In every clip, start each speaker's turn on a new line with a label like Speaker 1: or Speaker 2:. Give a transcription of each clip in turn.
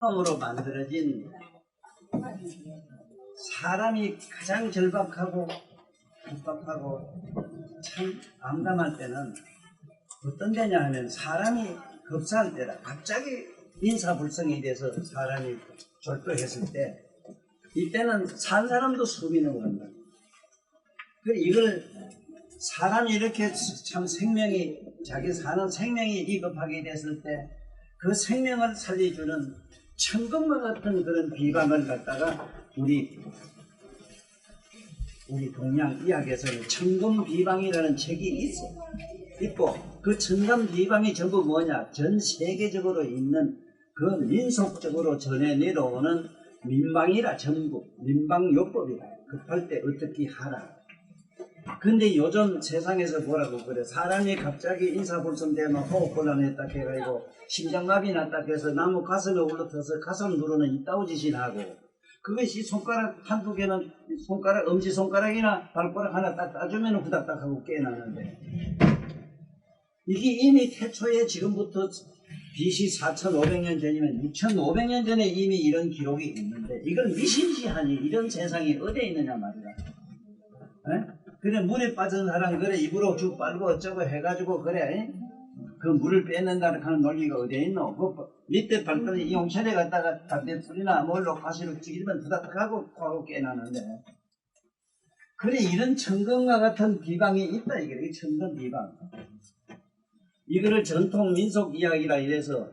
Speaker 1: 처음으로 만들어진 사람이 가장 절박하고 급박하고 참 암담할 때는 어떤 데냐 하면 사람이 급사할 때라 갑자기 인사불성이 돼서 사람이 졸도했을 때 이때는 산 사람도 숨이 넘어간다. 이걸 사람이 이렇게 참 생명이 자기 사는 생명이 위급하게 됐을 때 그 생명을 살려주는 천금과 같은 그런 비방을 갖다가 우리 동양 이야기에서는 천금비방이라는 책이 있고 그 천금비방이 전부 뭐냐? 전 세계적으로 있는 그 민속적으로 전해 내려오는 민방이라 전부 민방요법이라 급할 때 어떻게 하라. 근데 요즘 세상에서 뭐라고 그래? 사람이 갑자기 인사불성되면 호흡곤란했다 해가지고 심장마비 났다 해서 나무 가슴에 올라타서 가슴 누르는 이따오 짓이나 하고 그것이 손가락 한두 개는 손가락 엄지손가락이나 발가락 하나 딱 따주면 후닥닥 하고 깨어나는데 이게 이미 태초에 지금부터 BC 4500년 전이면 6500년 전에 이미 이런 기록이 있는데 이걸 미심시하니 이런 세상이 어디에 있느냐 말이야. 에? 그래 물에 빠진 사람 그래 입으로 쭉 빨고 어쩌고 해가지고 그래 그 물을 빼낸다 하는 논리가 어디에 있노? 그 밑에 발전에 이 용철에 갔다가 담배 뿌리나 뭘로 가시로 찌르면 드닥하고 깨나는데 그래 이런 천금과 같은 비방이 있다 이게 천금 비방. 이거를 전통 민속 이야기라 이래서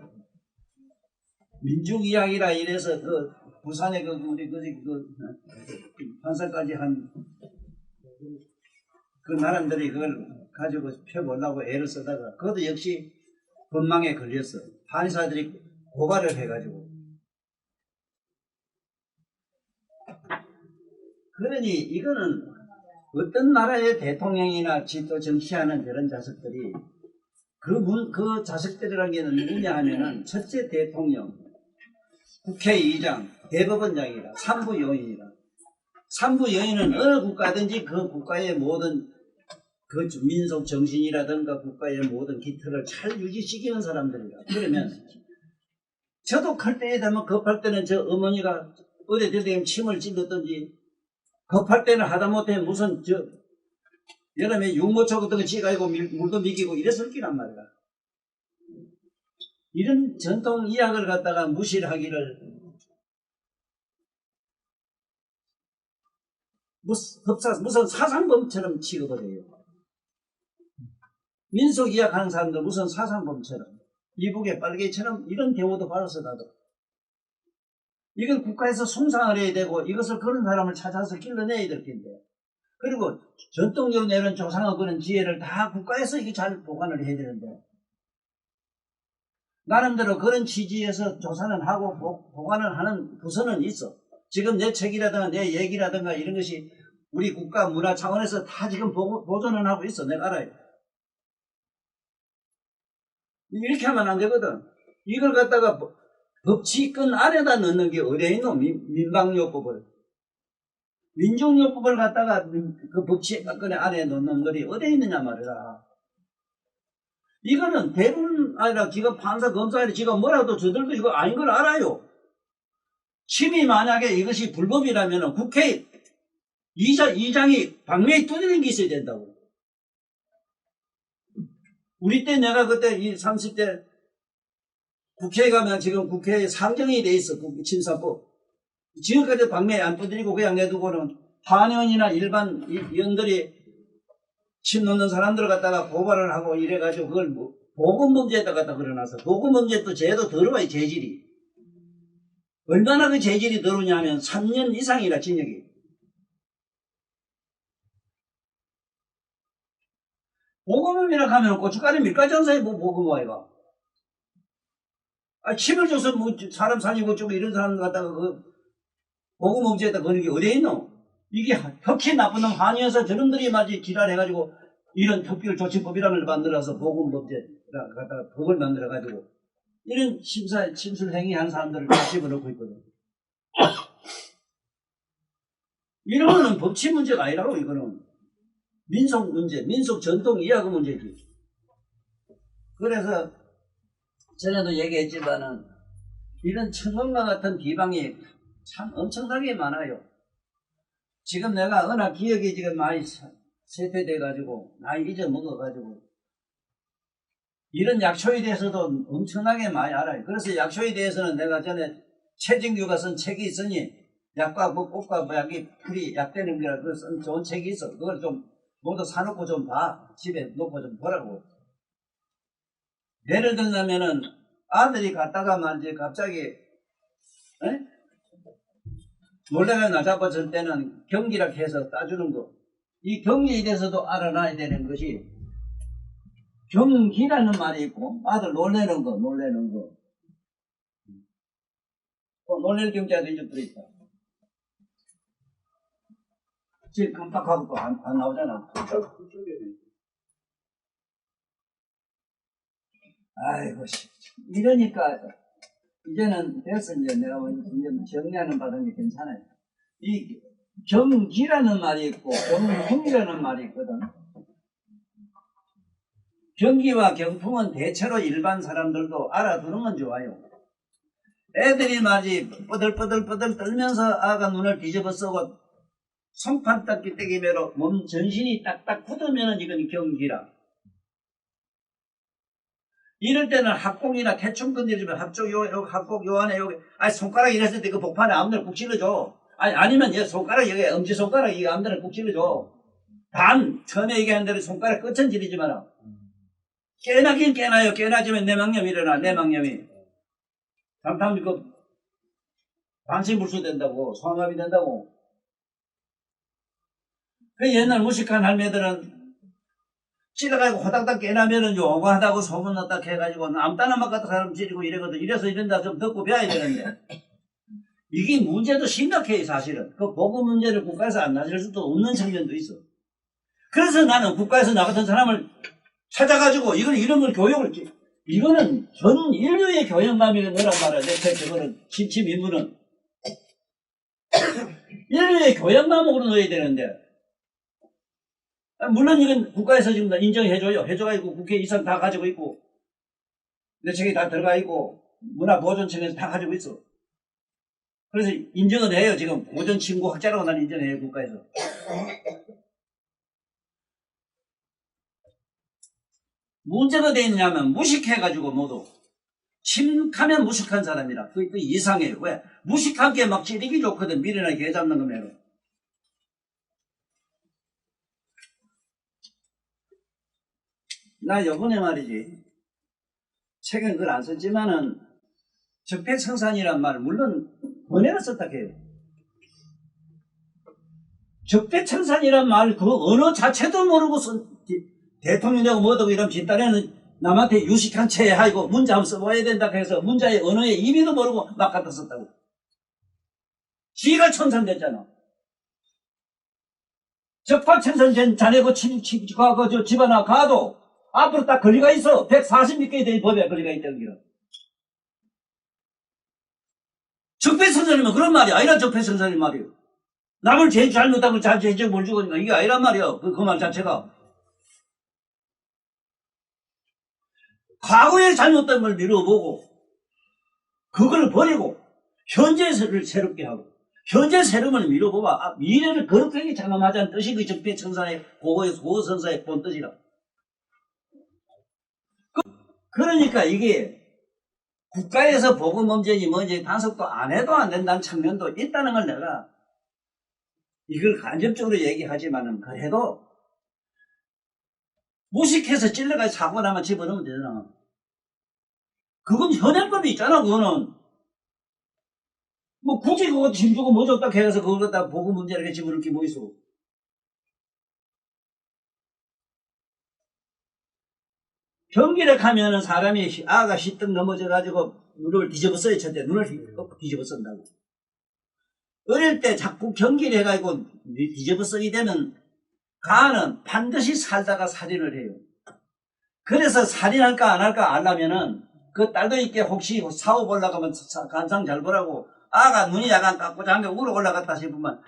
Speaker 1: 민족 이야기라 이래서 그 부산에 그 우리 그 판사까지 한 그 나름들이 그걸 가지고 펴보려고 애를 쓰다가 그것도 역시 법망에 걸렸어. 판사들이 고발을 해가지고. 그러니 이거는 어떤 나라의 대통령이나 지도 정치하는 저런 자식들이 그 자식들이라는 게 누구냐 하면은 첫째 대통령, 국회의장, 대법원장이라 삼부요인이라. 삼부요인은 어느 국가든지 그 국가의 모든 그 민속 정신이라든가 국가의 모든 기틀을 잘 유지시키는 사람들이라. 그러면 저도 클 때에 되면 급할 때는 저 어머니가 어디 들대면 침을 찔렀든지 급할 때는 하다못해 무슨 여름에 육모초 같은 거 지가지고 물도 미기고 이랬을 끼란 말이야. 이런 전통 이야기를 갖다가 무시를 하기를 무슨 사상범처럼 취급을 해요. 민속 이야기하는 사람들 무슨 사상범처럼 이북의 빨개처럼 이런 대우도 받아서 나도 이걸 국가에서 숭상을 해야 되고 이것을 그런 사람을 찾아서 길러내야 될 텐데 그리고 전통적으로 내는 조상의 그런 지혜를 다 국가에서 이게 잘 보관을 해야 되는데 나름대로 그런 취지에서 조사는 하고 보관을 하는 부서는 있어. 지금 내 책이라든가 내 얘기라든가 이런 것이 우리 국가 문화 차원에서 다 지금 보존을 하고 있어. 내가 알아요. 이렇게 하면 안 되거든. 이걸 갖다가 법치권 안에다 넣는 게 어디에 있노? 민방요법을. 민중요법을 갖다가 그 법치권 안에 넣는 놈들이 어디에 있느냐 말이야. 이거는 대부분 아니라 지금 판사 검사들이 지금 뭐라도 저들도 이거 아닌 걸 알아요. 침이 만약에 이것이 불법이라면 국회 이장이 방매에 두드리는 게 있어야 된다고. 우리 때 내가 그때 이 30대 국회에 가면 지금 국회에 상정이 돼 있어. 심사법. 지금까지 방매에 안 두드리고 그냥 내두고는 한의원이나 일반 의원들이 침 놓는 사람들을 갖다가 고발을 하고 이래가지고 그걸 보건범죄에다 갖다 걸어놔서 보건범죄도 죄도 더러워요. 죄질이. 얼마나 그 죄질이 더러우냐면 3년 이상이라 징역이. 보건범이라 하면 고춧가루 밀가루 전사에 보건범이가. 침을 줘서 뭐 사람 살리고 어쩌고 이런 사람 갖다가 그 보건범죄에다 거는 게 어디에 있노? 이게 혁히 나쁜 놈 한의원에서 저놈들이 마치 지랄해가지고 이런 특별조치법이라는 걸 만들어서 보건범죄라 갖다가 법을 만들어가지고 이런 침술 행위하는 사람들을 다 집어넣고 있거든. 이런 거는 법치 문제가 아니라고 이거는. 민속 문제, 민속 전통 이야기 문제지. 그래서 전에도 얘기했지만은 이런 천문과 같은 비방이 참 엄청나게 많아요. 지금 내가 언어 기억이 지금 많이 쇠퇴돼가지고 나이 잊어먹어가지고 이런 약초에 대해서도 엄청나게 많이 알아요. 그래서 약초에 대해서는 내가 전에 최진규가 쓴 책이 있으니 약과 뭐 꽃과 뭐 약이 풀이 약되는 거라 그 쓴 좋은 책이 있어. 그걸 좀 모두 사놓고 좀 봐. 집에 놓고 좀 보라고. 예를 들자면은 아들이 갔다가 말이지 갑자기 놀래가 나 잡아줄 때는 경기라 해서 따주는 거. 이 경기에 대해서도 알아놔야 되는 것이 경기라는 말이 있고 아들 놀래는 거. 놀랄 경자도 잊어버렸다. 지금 깜빡하고 또 안 나오잖아. 아이고, 이러니까, 이제는 됐어, 이제 내가 이제 정리하는 바람이 괜찮아요. 이 경기라는 말이 있고, 경풍이라는 말이 있거든. 경기와 경풍은 대체로 일반 사람들도 알아두는 건 좋아요. 애들이 말이 뻐들뻐들 떨면서 아가 눈을 뒤집어 쓰고, 손판 닦기 떼기매로 몸 전신이 딱딱 굳으면은 이건 경기라. 이럴 때는 합곡이나 태충 건드리면 합쪽 합곡 요 안에 여기 손가락 이랬을 때 그 복판에 아무데나 꾹 찔러줘. 아니면 얘 손가락 여기 엄지손가락 이거 아무데나 꾹 찔러줘. 단 처음에 얘기한 대로 손가락 끝은 지르지 마라. 깨나긴 깨나요. 깨나지면 내막염이 일어나. 내막염이. 잠깐 그 반신불수 된다고. 소화마비 된다고. 그 옛날 무식한 할매들은 찔러가지고 호닥닥 깨나면은 요거하다고 소문났다 해가지고 남따나 막 갖다 사람 찌르고 이러거든. 이래서 이런다 좀 듣고 배워야 되는데. 이게 문제도 심각해요, 사실은. 그 보고 문제를 국가에서 안 나설 수도 없는 측면도 있어. 그래서 나는 국가에서 나 같은 사람을 찾아가지고 이런 걸 교육을, 이거는 전 인류의 교육감이란 말이야. 내 책 저거는, 침침 인문은. 인류의 교육감으로 넣어야 되는데. 물론 이건 국가에서 지금 인정해줘요. 해줘가지고 국회 이상 다 가지고 있고, 내 책이 다 들어가 있고, 문화보존청에서 다 가지고 있어. 그래서 인정은 해요. 지금 고전친구 학자라고 난 인정해요. 국가에서. 문제가 돼 있냐면 무식해가지고 모두. 침묵하면 무식한 사람이라. 그 이상해요. 왜? 무식한 게 막 찌르기 좋거든. 미래나 개 잡는 거면. 나 요번에 말이지. 책은 그걸 안 썼지만은 적폐청산이란 말을 물론 번외로 썼다 해요. 적폐청산이란 말 그 언어 자체도 모르고 대통령이라고 뭐라고 이러면 뒷단에는 남한테 유식한 채 하고 문자 한번 써봐야 된다 해서 문자의 언어의 의미도 모르고 막 갖다 썼다고. 지가 청산됐잖아. 적폐청산 자네고 집어나 가도 앞으로 딱 권리가 있어. 140몇 개에 대한 법에 권리가 있다는 게. 적폐청산이면 그런 말이 아니라 적폐청산이 말이에요. 남을 제일 잘못하고 자제적 뭘 주거니까 이게 아니란 말이에요. 그 말 자체가. 과거에 잘못된 걸 미뤄보고 그걸 버리고 현재를 새롭게 하고 현재 새로움을 미뤄보봐. 미래를 거룩하게 장엄하자는 뜻이 그 적폐청산의 고고선사의 본뜻이라. 그러니까 이게 국가에서 보고문제니 뭔지 단속도 안 해도 안 된다는 측면도 있다는 걸 내가 이걸 간접적으로 얘기하지만은 그래도 무식해서 찔러가지고 사고 나면 집어넣으면 되잖아. 그건 현행법이 있잖아. 그거는 뭐 굳이 그거 힘주고 뭐 줬다 해서 그걸 갖다 보고문제를 집어넣을 게 뭐 있어. 경기를 하면은 사람이 아가 시떡 넘어져가지고 눈을 뒤집어 써야 첫째 눈을 뒤집어 쓴다고. 어릴 때 자꾸 경기를 해가지고 뒤집어 쓰게 되면 가는 반드시 살다가 살인을 해요. 그래서 살인할까 안 할까 알려면은 그 딸도 있게 혹시 사업 올라가면 간상 잘 보라고 아가 눈이 약간 깎고 장게 우러 올라갔다 싶으면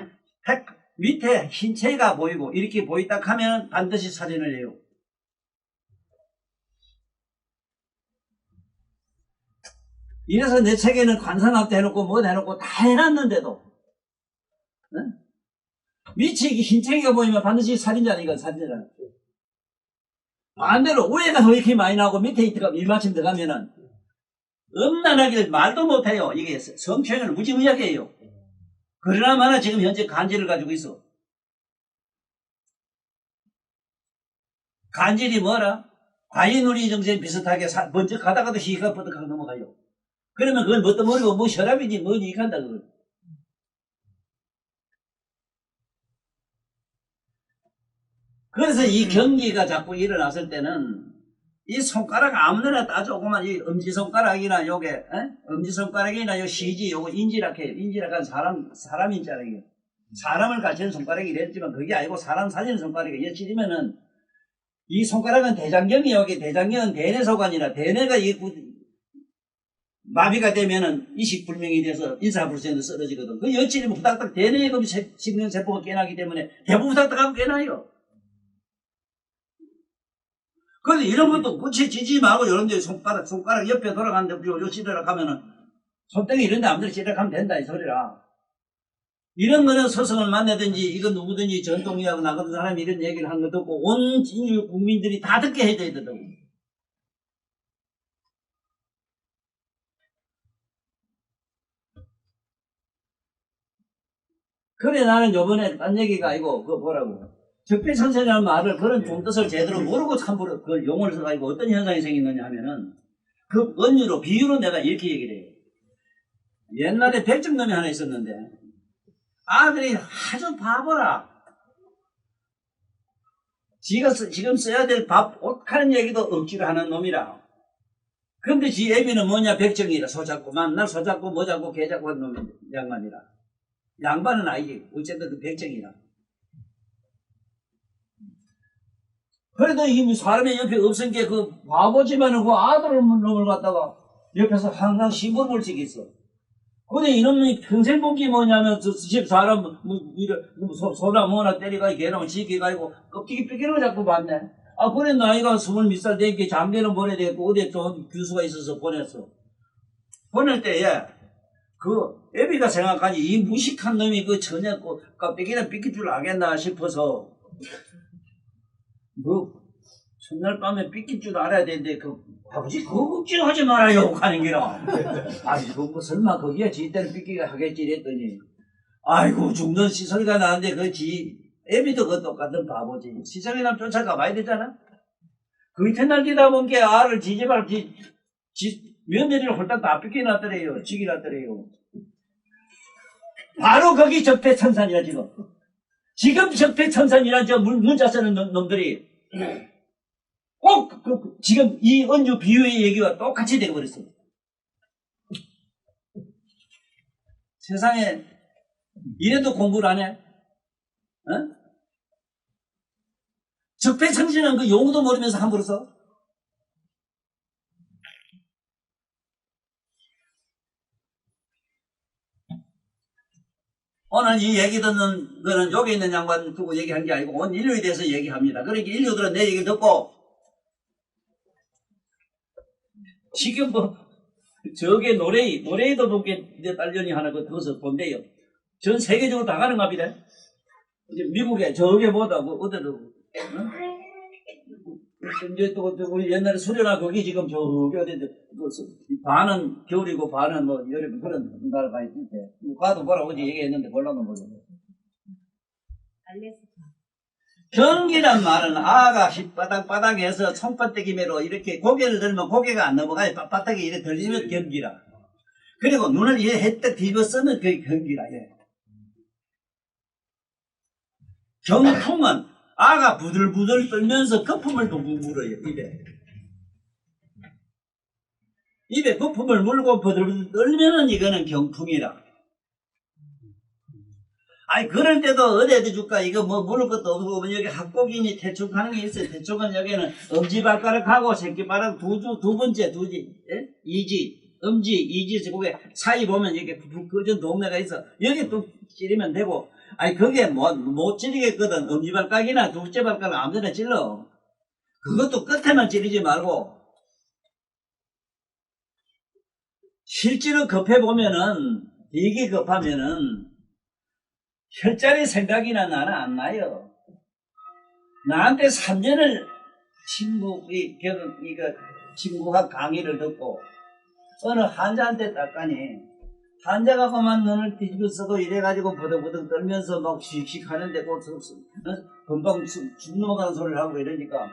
Speaker 1: 밑에 흰체가 보이고 이렇게 보이다 하면 반드시 살인을 해요. 이래서 내 책에는 관상학도 해놓고 뭐 해놓고 다 해놨는데도 응? 밑에 흰책이가 보이면 반드시 살인자니까 살인자라. 반대로 위에가 더 이렇게 많이 나오고 밑에 일마침 들어가면은 음란하게 말도 못해요. 이게 성추행을 무지무지하게 해요. 그러나마나 지금 현재 간질을 가지고 있어. 간질이 뭐라? 과잉누리 정신 비슷하게 먼저 가다가도 희가 버덕하고 넘어가요. 그러면 그건 뭣도 모르고 뭐 혈압이지 뭐지 이렇게 한다 그걸. 그래서 이 경기가 자꾸 일어났을 때는 이 손가락 아무데나 따져오고만 이 엄지손가락이나 요게 엄지손가락이나 요 시지 요거 인지락 해요. 인지락은 사람 인자락이에요. 사람을 가리키는 손가락이 이랬지만 그게 아니고 사람 살리는 손가락이 여치리면은 이 손가락은 대장경이 여기 대장경은 대뇌소관이라 대뇌가 마비가 되면은 이식불명이 돼서 인사불성에도 쓰러지거든. 그 여치리면 후닥닥 대뇌에 식명세포가 깨나기 때문에 대부분 후닥닥하면 깨나요. 그런데 이런 것도 끝이 지지 말고 이런 데 손가락 옆에 돌아가는데 요 찌르락 하면은 손등에 이런 데 아무데나 찌르락 하면 된다 이 소리라. 이런 거는 스승을 만나든지 이건 누구든지 전통의학을 나가던 사람이 이런 얘기를 한 거 듣고 온 인류 국민들이 다 듣게 해야 되거든. 그래 나는 요번에 딴 얘기가 아니고 그거 뭐라고 적폐천선이라는 말을 그런 종뜻을 제대로 모르고 참으로 그걸 용어를 써가지고 어떤 현상이 생기느냐 하면은 그 언유로 비유로 내가 이렇게 얘기를 해요. 옛날에 백정놈이 하나 있었는데 아들이 아주 바보라. 지가 지금 써야 될 밥, 옷 하는 얘기도 억지로 하는 놈이라. 근데 지 애비는 뭐냐 백정이라 소잡고 만날 소잡고 뭐 잡고 개 잡고 하는 놈 양반이라. 양반은 아니지. 어쨌든 그 백정이라. 그래도 이 사람의 옆에 없은 게 그 바보지만은 그 아들을 놈을 갖다가 옆에서 항상 심부름을 지겠어. 근데 이놈이 평생 본 게 뭐냐면 집 사람 소나 뭐나 때리가 개놈을 지켜가지고 껍데기 뺏기는 거 자꾸 봤네. 아 그래 나이가 20몇 살 되게 장계는 보내야되고 어디에 좋은 교수가 있어서 보냈어. 보낼 때에 그 애비가 생각하니 이 무식한 놈이 그 전혀 껍데기는 뺏길 줄 알겠나 싶어서 뭐 첫날 밤에 삐낄 줄 알아야 되는데 그 아버지 그거 걱정하지 말아요 하는 게라. 아니 그거 설마 거기에 지 때는 삐끼가 하겠지 이랬더니 아이고 죽는 시소리가 나는데 그 지 애비도 그 똑같은 바보지. 시성이 남 쫓아가 봐야 되잖아. 그 이튿날 기다 본 게 알을 지지발 며느리를 홀딱 다 삐끼놨더래요. 지기놨더래요. 바로 거기 적폐천산이야 지금. 지금 적폐천산이란 저 문자 쓰는 놈들이 꼭 지금 이 언유 비유의 얘기와 똑같이 되어버렸어요. 세상에 이래도 공부를 안 해? 어? 적폐천신은 그 용어도 모르면서 함부로 써? 오늘 이 얘기 듣는 거는 여기 있는 양반 두고 얘기한 게 아니고 온 인류에 대해서 얘기합니다. 그러니까 인류들은 내 얘기를 듣고 지금 뭐 저게 노래에도 보게 내 딸년이 하나 그 더서 본대요. 전 세계적으로 다 가는 값이래. 이제 미국에 저게 뭐다 뭐 어디도 이제 또 우리 옛날에 수련화 거기 지금 저기 어디 반은 겨울이고 반은 뭐 여름 그런 나라 가 있는데 가도 뭐라고 어제 얘기했는데 몰라도 모르겠네. 경기란 말은 아가 바닥에서 손바닥이매로 이렇게 고개를 들면 고개가 안 넘어가요. 빳빳하게 이렇게 들리면 경기라. 그리고 눈을 이렇게 했다 뒤집어 쓰면 그게 경기라. 예. 경풍은 아가 부들부들 떨면서 거품을 둥둥 물어요. 입에 거품을 물고 부들부들 떨면은 이거는 경풍이라. 아니 그럴 때도 어디에다 줄까? 이거 뭐 물을 것도 없고 여기 합곡이니 태축하는 게 있어요. 태축은 여기는 엄지발가락하고 새끼발가락 두 번째 이지 엄지 이지 그게 사이 보면 이렇게 꺼진 동네가 있어. 여기 또 찌르면 되고 아니 그게 못 찌르겠거든. 엄지발가락이나 둘째 발가락 아무데나 찔러. 그것도 끝에만 찌르지 말고 실제로 급해보면은, 되게 급하면은, 혈자리 생각이나 나는 안 나요. 나한테 3년을 친구학 강의를 듣고, 어느 환자한테 딱 가니, 환자가 그만 눈을 뒤집어 쓰고 이래가지고 버덕버덕 떨면서 막 씩씩 하는데 금방 죽 넘어가는 소리를 하고 이러니까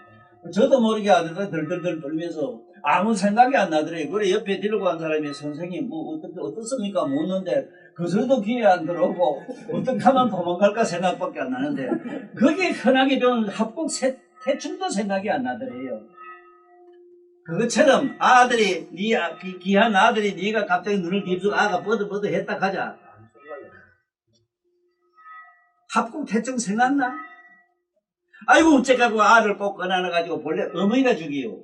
Speaker 1: 저도 모르게 아들가 덜덜덜 떨면서 아무 생각이 안 나더래요. 그래 옆에 데리고 간 사람이 선생님 뭐 어떻습니까? 묻는데 그 소리도 귀에 안 들어오고 어떻게 하면 도망갈까 생각밖에 안 나는데 그게 흔하게 배운 합국 태충도 생각이 안 나더래요. 그것처럼 아들이 귀한 아들이 네가 갑자기 눈을 뒤집고 아가 버드버드 했다 가자. 합국 태충 생각나? 아이고 어째가고 알을 꼭 꺼내놔가지고 본래 어머니가 죽이요.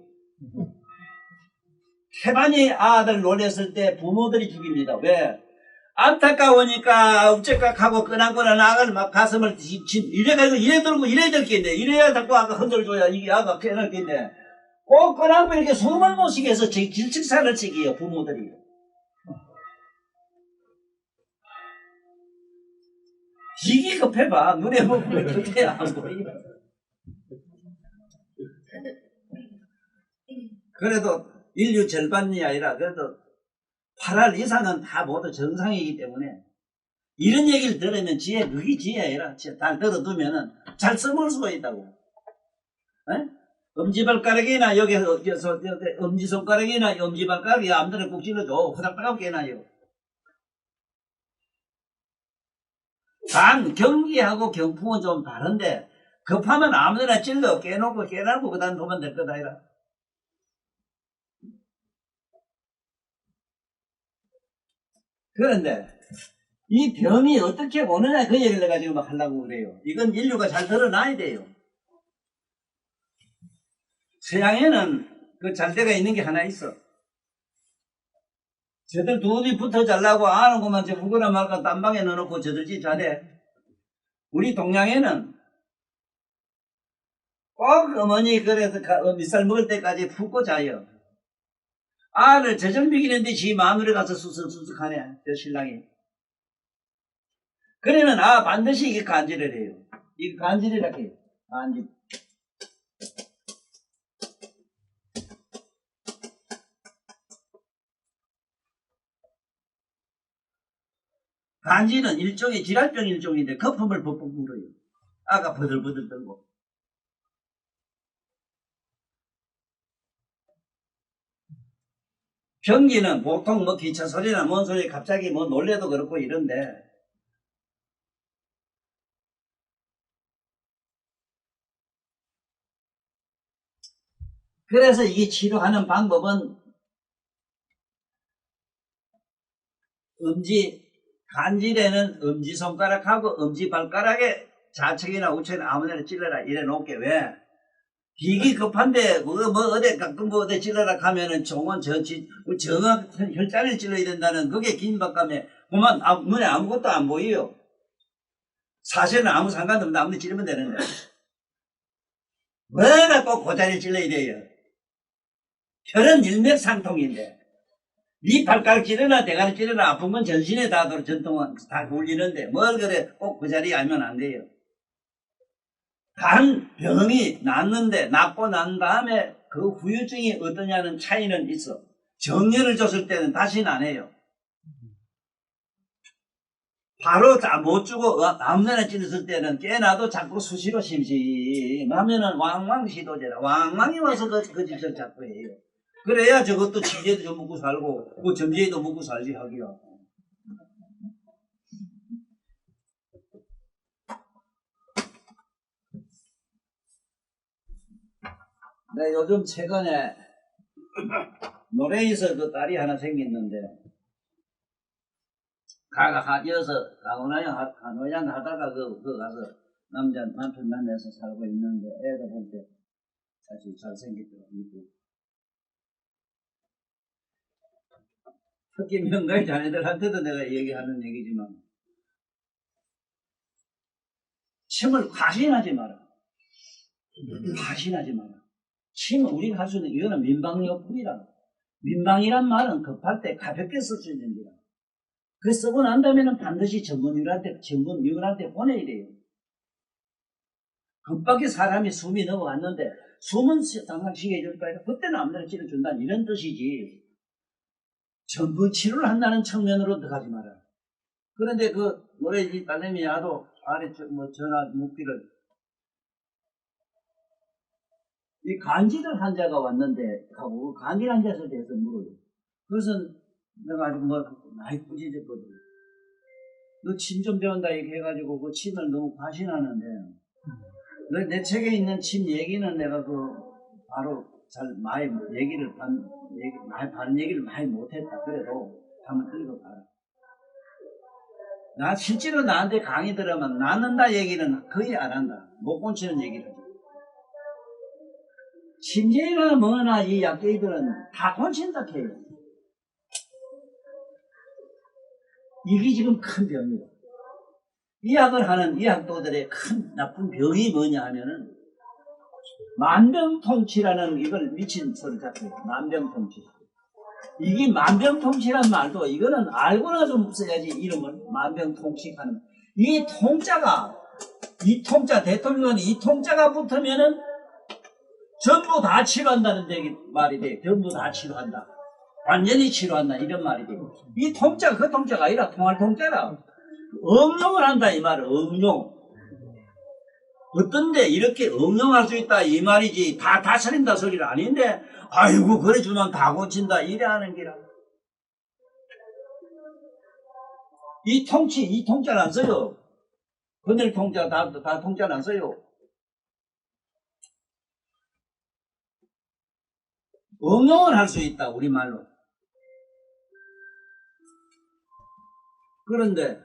Speaker 1: 태반이 아들 놀렸을 때 부모들이 죽입니다. 왜? 안타까우니까 어째가하고 꺼내거나 아가를 막 가슴을 이래가지고 이래 들고 이래 들겠네. 이래야 자꾸 아가 흔들줘야 이게 아가 깨날겠네. 꼭 꺼내고 이렇게 숨을 못 쉬게 해서 질식사를 치기요 부모들이. 이게 급해봐. 눈에 보면 그게 안 보여. 그래도 인류 절반이 아니라 그래도 8할 이상은 다 모두 정상이기 때문에 이런 얘기를 들으면 그게 지혜가 아니라 잘 들어두면은 잘 써먹을 수가 있다고. 에? 엄지발가락이나 여기서 엄지손가락이나 엄지발가락이 아무데나 꼭 찔러줘. 후닥닥하고 깨나요. 단 경기하고 경풍은 좀 다른데 급하면 아무데나 찔러 깨놓고 그 다음 보면 될 거다 이라. 그런데 이 병이 어떻게 오느냐 그 얘기를 내가 지금 막 하려고 그래요. 이건 인류가 잘 드러나야 돼요. 서양에는 그 잘대가 있는 게 하나 있어. 저들 둘이 붙어 잘라고 아는 것만 저 묵거나 말까 딴방에 넣어놓고 저들지 잘해. 우리 동양에는 꼭 어머니 그래서 밑살 먹을 때까지 푹고 자요. 알을 저정 비기는데 지 마누라 가서 수석하네 저 신랑이. 그러면 반드시 이게 간질을 해요. 이게 간질이라 해요. 간질. 간질은 일종의 질환병 일종인데 거품을 벅벅 물어요. 아가 버들버들 떨고. 변기는 보통 뭐 기차 소리나 뭔 소리 갑자기 뭐 놀래도 그렇고 이런데 그래서 이게 치료하는 방법은 간질에는 엄지손가락하고 엄지발가락에 좌측이나 우측이나 아무데나 찔러라 이래 놓을게. 왜? 비기 급한데 뭐 어디 가끔 뭐 어디 찔러라 하면은 정원 정확 혈자리를 찔러야 된다는 그게 긴박감에 그만 눈에 아무것도 안 보여요. 사실은 아무 상관없는데 아무데 찔르면 되는데 뭐가 꼭 그 자리를 찔러야 돼요. 혈은 일맥상통인데 네 발가락 찌르나 대가리 찌르나 아픈 건 전신에 닿도록 전통은 다 굴리는데 뭘 그래 꼭 그 자리에 알면 안 돼요. 단 병이 낫고 난 다음에 그 후유증이 어떠냐는 차이는 있어. 정렬을 줬을 때는 다시는 안 해요. 바로 못 주고 아무데나 찔렀을 때는 깨나도 자꾸 수시로 심심하면은 왕왕 시도제라. 왕왕이 와서 그 짓을 자꾸 해요. 그래야 저것도 치제도 좀 먹고 살고 그 점제도 먹고 살지 하기야. 네, 요즘 최근에 노래에서 그 딸이 하나 생겼는데 이어서 간호양 하다가 그 가서 남편 만나서 살고 있는데 애가 볼 때 사실 잘생겼더라고. 특히 명가의 자네들한테도 내가 얘기하는 얘기지만 침을 과신하지 마라. 과신하지 마라. 침은 우리가 할 수 있는 이거는 민방요법이라. 민방이란 말은 급할 때 가볍게 쓸 수 있는 거라. 그 쓰고 난 다음에는 반드시 전문의한테 보내야 돼요. 급하게 사람이 숨이 넘어갔는데 숨은 당장 쉬게 해줄까? 그때는 아무데나 치료준다 이런 뜻이지. 전부 치료를 한다는 측면으로 들어가지 마라. 그런데 그 노래 이 딸내미 야도 아래 전화 묵기를 이 간질 환자가 왔는데 하고 간질 환자에 대해서 물어요. 그것은 내가 아주 많이 꾸짖었거든. 너 침 좀 배운다 얘기 해가지고 그 침을 너무 과신하는데 내 책에 있는 침 얘기는 내가 바로 잘 많이 바른 얘기를 많이 못했다. 그래도 한번 읽어봐라. 나 실제로 나한테 강의 들으면 낫는다 얘기는 거의 안 한다. 못 고치는 얘기를 하죠. 침제나 뭐나 이 약계들은 다 고친다 해요. 이게 지금 큰 병이다. 이약을 하는 이약도들의 큰 나쁜 병이 뭐냐 하면은 만병통치라는 이걸 미친 소리 잡혀요. 만병통치. 이게 만병통치란 말도 이거는 알고나 좀 써야지 이름을 만병통치하는 이 통자가 이 통자 대통령은 이 통자가 붙으면은 전부 다 치료한다는 말이 돼. 전부 다 치료한다. 완전히 치료한다 이런 말이 돼. 이 통자 그 통자가 아니라 통할 통자라. 응용을 한다 이 말은 응용. 어떤데 이렇게 응용할 수 있다 이 말이지 다 차린다 소리는 아닌데 아이고 그래 주면 다 고친다 이래 하는 기라. 이 통자는 안 써요. 그늘 통자 다 통자는 안 써요. 응용을 할 수 있다 우리말로. 그런데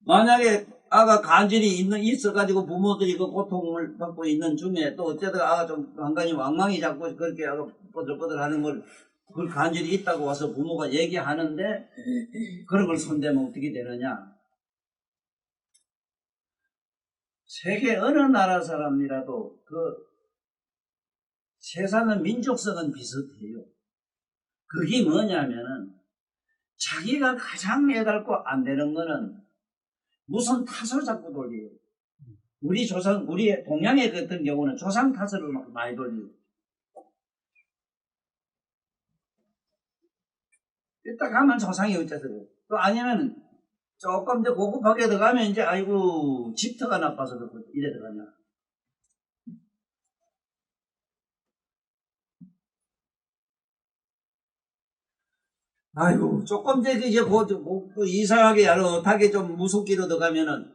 Speaker 1: 만약에 아가 간질이 있어가지고 부모들이 그 고통을 받고 있는 중에 또 어쩌다가 아가 좀 간간히 왕망이 잡고 그렇게 아가 뻗들뻗들 하는 그 간질이 있다고 와서 부모가 얘기하는데 그런 걸 손대면 어떻게 되느냐. 세계 어느 나라 사람이라도 세상의 민족성은 비슷해요. 그게 뭐냐면은 자기가 가장 매달고 안 되는 거는 무슨 탓을 자꾸 돌려요. 우리 동양의 같은 경우는 조상 탓을 많이 돌려요. 이따 가면 조상이 어째서요. 또 아니면 조금 더 고급하게 들어가면 이제 아이고 집터가 나빠서 이래 들어갔나. 아이고 조금 더 이제 이상하게 야릇하게 좀 무섭기로 들어가면은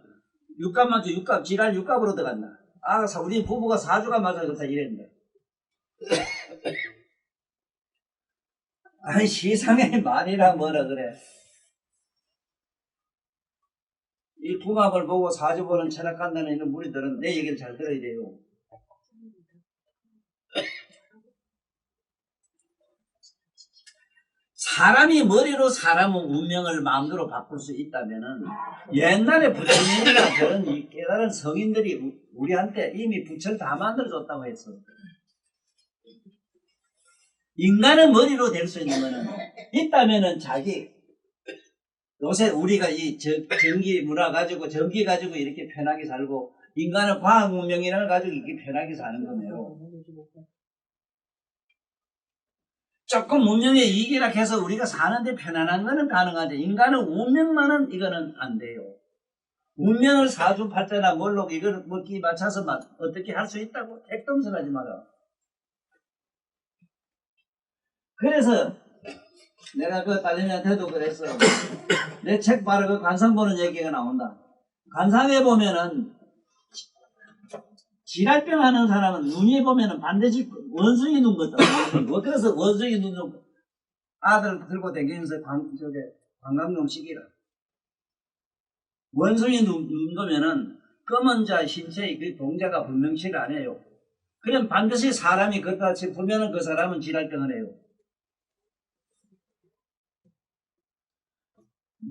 Speaker 1: 육갑 지랄 육갑으로 들어간다. 우리 부부가 4주가 맞아서 그렇다 이랬는데. 아니 세상에 말이라 뭐라 그래. 이 궁합을 보고 4주 보는 철학한다는 이런 무리들은 내 얘기를 잘 들어야 돼요. 사람이 머리로 사람의 운명을 마음대로 바꿀 수 있다면은 옛날에 부처님이나 그런 깨달은 성인들이 우리한테 이미 부처를 다 만들어줬다고 했어. 인간의 머리로 될 수 있는 거는 있다면은 요새 우리가 이 전기 문화 가지고 전기 가지고 이렇게 편하게 살고 인간은 과학 문명이라는 걸 가지고 이렇게 편하게 사는 거네요. 조금 문명의 이익이라 해서 우리가 사는데 편안한 거는 가능하죠. 인간은 운명만은 이거는 안 돼요. 운명을 사주팔자나 뭘로 이걸 끼 맞춰서 어떻게 할 수 있다고 택dom설하지 마라. 그래서 내가 그 딸내미한테도 그랬어. 내 책 바로 그 관상 보는 얘기가 나온다. 관상에 보면은 지랄병 하는 사람은 눈이 보면은 반드시 원숭이 눈 같다. 그래서 원숭이 눈 아들 들고 다니면서 관광용 시기라. 원숭이 눈 보면은 검은 자 신체의 그 동자가 분명치가 않아요. 그럼 반드시 사람이 그렇다 싶으면은 그 사람은 지랄병을 해요.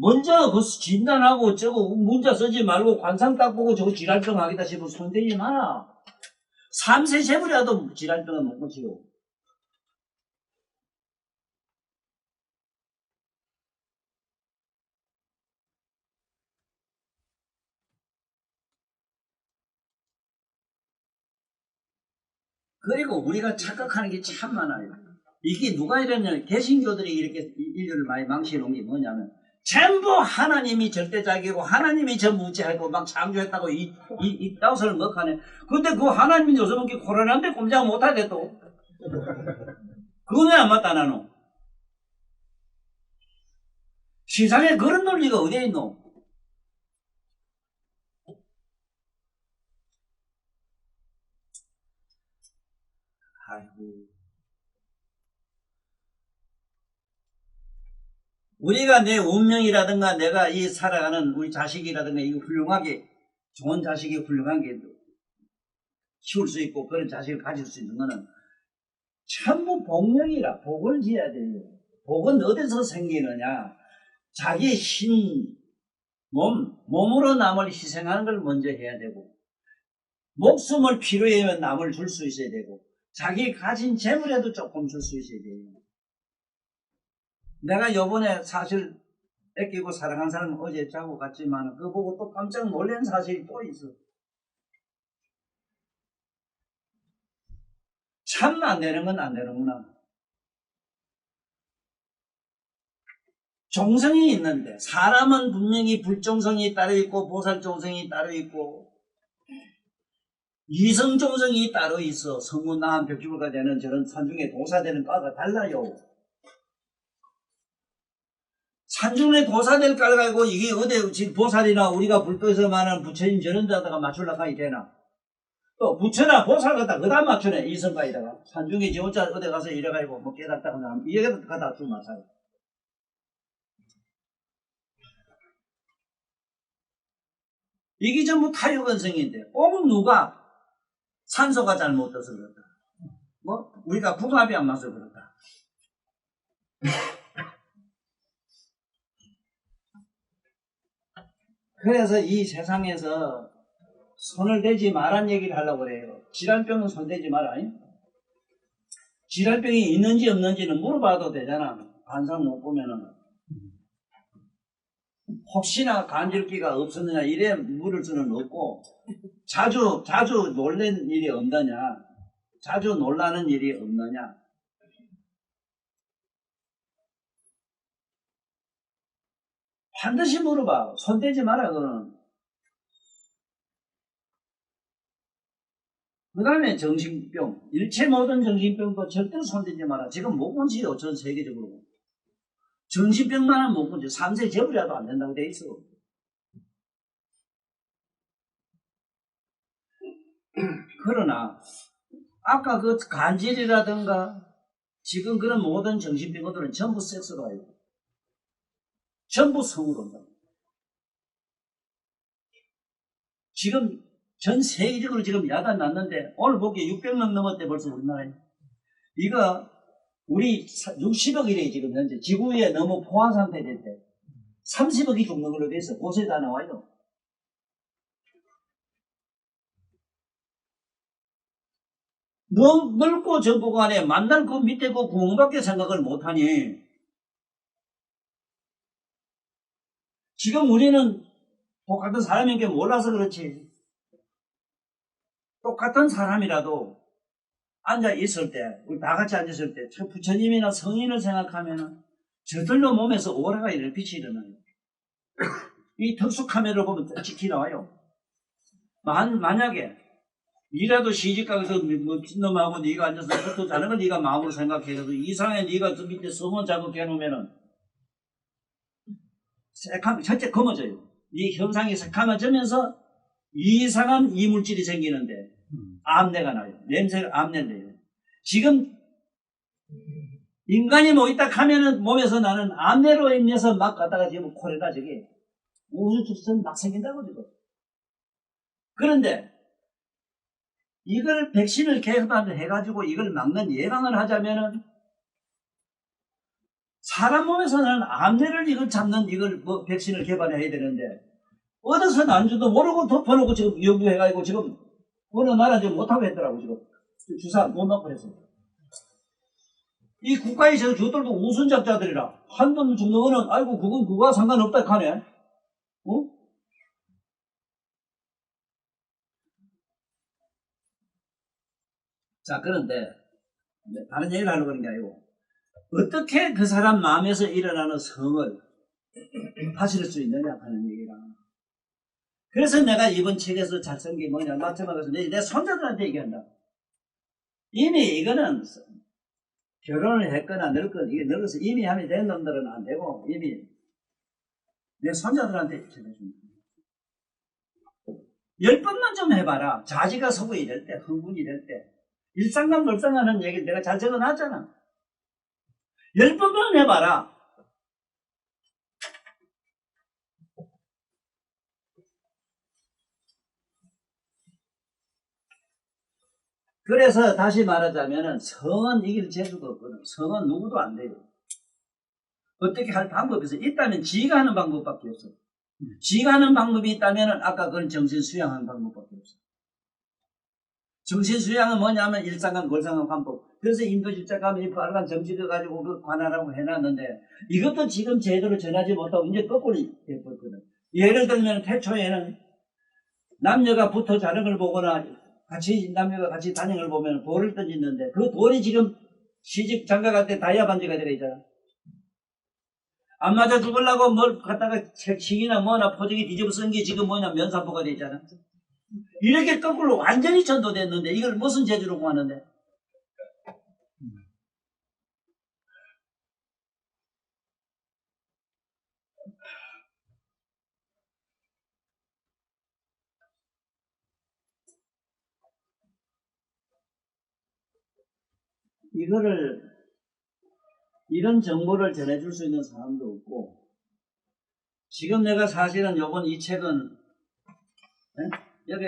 Speaker 1: 먼저 그 진단하고 저거 문자 쓰지 말고 관상 딱 보고 저거 지랄병 하겠다 싶으면 손대지 마라. 3세 재물이라도 지랄병은 못 고치요. 그리고 우리가 착각하는 게 참 많아요. 이게 누가 이러냐, 개신교들이 이렇게 인류를 많이 망치해 놓은 게 뭐냐면, 전부 하나님이 절대자기고, 하나님이 전부 우째하고, 막 창조했다고 이 따웃을 먹하네. 근데 그 하나님이 요즘은 코로나인데 꼼짝 못하대 또. 그건 왜 안 맞다, 나는? 세상에 그런 논리가 어디에 있노? 아이고. 우리가 내 운명이라든가 내가 이 살아가는 우리 자식이라든가 이거 훌륭하게, 좋은 자식이 훌륭하게 키울 수 있고 그런 자식을 가질 수 있는 거는 전부 복령이라 복을 지어야 돼요. 복은 어디서 생기느냐? 자기 힘, 몸으로 남을 희생하는 걸 먼저 해야 되고, 목숨을 필요하면 남을 줄 수 있어야 되고, 자기 가진 재물에도 조금 줄 수 있어야 돼요. 내가 요번에 사실 애끼고 사랑한 사람은 어제 자고 갔지만 그거 보고 또 깜짝 놀란 사실이 또 있어. 참 안 되는 건 안 되는구나. 종성이 있는데 사람은 분명히 불종성이 따로 있고 보살종성이 따로 있고 이성종성이 따로 있어. 성문나한 벽지불가 되는 저런 산중에 도사되는 과가 달라요. 산중에 도사될 깔 가지고 이게 어디 지금 보살이나 우리가 불도에서 말하는 부처님 저런 데다가 맞추려고 하이 되나? 또 부처나 보살 갖다 그다음 맞추네. 이성가에다가 산중에 지 혼자 어디 가서 이래가지고 뭐 깨닫다가 나면 이래 갖다 좀 맞아요. 이게 전부 타유건성인데 꼭 누가 산소가 잘못돼서 그렇다. 뭐 우리가 궁합이 안 맞아서 그렇다. 그래서 이 세상에서 손을 대지 말란 얘기를 하려고 그래요. 질환병은 손 대지 마라. 질환병이 있는지 없는지는 물어봐도 되잖아. 반상 못 보면은. 혹시나 간질기가 없었느냐 이래 물을 수는 없고, 자주 놀란 일이 없느냐, 자주 놀라는 일이 없느냐. 반드시 물어봐. 손대지 마라 그거는. 그 다음에 정신병, 일체 모든 정신병도 절대로 손대지 마라. 지금 못 본지요, 전 세계적으로. 정신병만은 못 본지 3세 접으려도 안 된다고 돼 있어. 그러나 아까 그 간질이라든가 지금 그런 모든 정신병들은 전부 섹스로 와요. 전부 성으로 온다. 지금 전 세계적으로 지금 야단 났는데 오늘 보기에 600명 넘었대 벌써 우리나라에. 이거 우리 60억이래 지금 현재 지구에 너무 포화 상태 될 때 30억이 죽는 걸로 돼 있어. 고세에 다 나와요. 너무 넓고 전부가 안에 만날 그 밑에 그 구멍밖에 생각을 못하니 지금 우리는 똑같은 사람인 게 몰라서 그렇지. 똑같은 사람이라도 앉아 있을 때, 우리 다 같이 앉았을 때, 저 부처님이나 성인을 생각하면은 저들로 몸에서 오라가 이런 빛이 일어나요. 이 특수 카메라를 보면 찍히 나와요. 만약에 니라도 시집가서 뭐 놈하고 네가 앉아서 붙어 자는 걸 네가 마음으로 생각해서 이상하게 네가 저 밑에 서문 자극해 놓으면은 전체 검어져요. 네 형상이 새카매지면서 이상한 이물질이 생기는데 암내가 나요. 냄새가 암내를 내요. 지금 인간이 뭐 있다 하면은 몸에서 나는 암내로 인해서 막 갖다가 지금 콜레라 저게 우주투선 막 생긴다고 지금. 그런데 이걸 백신을 개발해가지고 이걸 막는 예방을 하자면은 사람 몸에서는 암내를 이걸 잡는 이걸 뭐 백신을 개발해야 되는데 어디서 난지도 모르고 덮어놓고 지금 연구해가지고 지금 어느 나라 지금 못하고 했더라고 지금 주사 못 맞고 했어. 이 국가의 저들도 우선작자들이라 한 번 죽는 거는 아이고 그건 그거와 상관없다 하네. 어? 자, 그런데 다른 얘기를 하려고 하는 게 아니고 어떻게 그 사람 마음에서 일어나는 성을 하실 수 있느냐 하는 얘기라. 그래서 내가 이번 책에서 잘 쓴 게 뭐냐, 마지막에서 내 손자들한테 얘기한다. 이미 이거는 결혼을 했거나 늙거나 이게 늙어서 이미 하면 된 놈들은 안 되고 이미 내 손자들한테 전해줍니다. 10번만 좀 해봐라. 자지가 서고 이럴 때, 흥분이 이럴 때. 일상강불상하는 얘기 내가 잘 적어놨잖아. 10번만 해봐라. 그래서 다시 말하자면은 성은 이길 재주가 없거든. 성은 누구도 안 돼요. 어떻게 할 방법이 있어. 있다면 지가 하는 방법밖에 없어. 지가 하는 방법이 있다면은 아까 그런 정신 수양하는 방법밖에 없어. 정신 수양은 뭐냐면 일상간 골상한 방법. 그래서 인도 실작가면 빨간 정치를 가지고 그 관할하고 해놨는데 이것도 지금 제대로 전하지 못하고 이제 거꾸로 해버렸거든. 예를 들면 태초에는 남녀가 붙어 자는 걸 보거나 남녀가 같이 다니는 걸 보면 돌을 던지는데 그 돌이 지금 시집 장가갈 때 다이아 반지가 들어있잖아. 안 맞아 죽으려고 뭘 갖다가 책이나 뭐나 포장이 뒤집어 쓴 게 지금 뭐냐 면사포가 돼 있잖아. 이렇게 거꾸로 완전히 전도됐는데 이걸 무슨 재주로 구하는데? 이런 정보를 전해줄 수 있는 사람도 없고, 지금 내가 사실은 요번 이 책은, 여기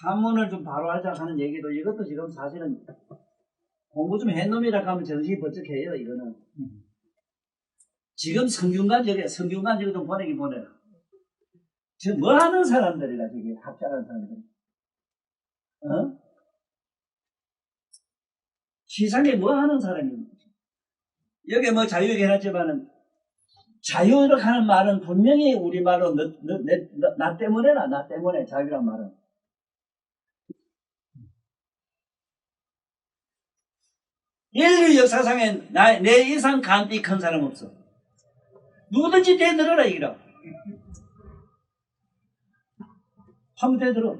Speaker 1: 한문을 좀 바로 하자 하는 얘기도 이것도 지금 사실은 공부 좀 해놈이라 하면 정신이 번쩍해요, 이거는. 지금 성균관 저기 좀 보내긴 보내라. 지금 뭐 하는 사람들이라, 저기 학자라는 사람들. 시상에 뭐 하는 사람입니까? 여기 뭐 자유롭게 해놨지만은, 자유를 하는 말은 분명히 우리말로 나 때문에라, 나 때문에 자유란 말은. 인류 역사상에 내 이상 간디 큰 사람 없어. 누구든지 대들어라 이기라. 한번 대들어.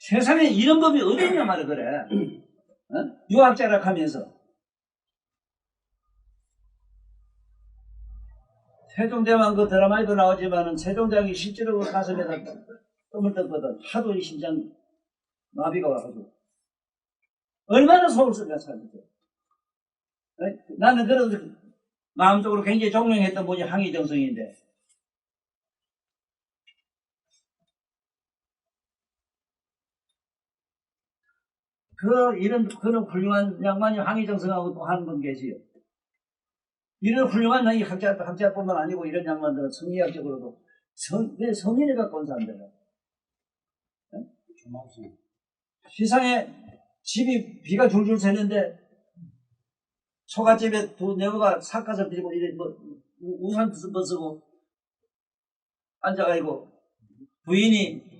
Speaker 1: 세상에 이런 법이 어디 있냐 말이야 그래. 유학자라 하면서. 세종대왕 그 드라마에도 나오지만은 세종대왕이 실제로 그 가슴에다 뜸을 떴거든. 하도 이 심장 마비가 와가지고. 얼마나 속을 썩냐 살겠어. 나는 그래도 마음적으로 굉장히 존경했던 분이 항의정성인데. 그런 훌륭한 양반이 항의정성하고 또 하는 분 계시요. 이런 훌륭한 학자뿐만 아니고 이런 양반들은 성리학적으로도 왜 성인을 갖고 온 사람들이야. 시상에 집이 비가 줄줄 새는데 초가집에 두 내부가 삿갓을 들고 이래 우산 쓰고 앉아가지고 부인이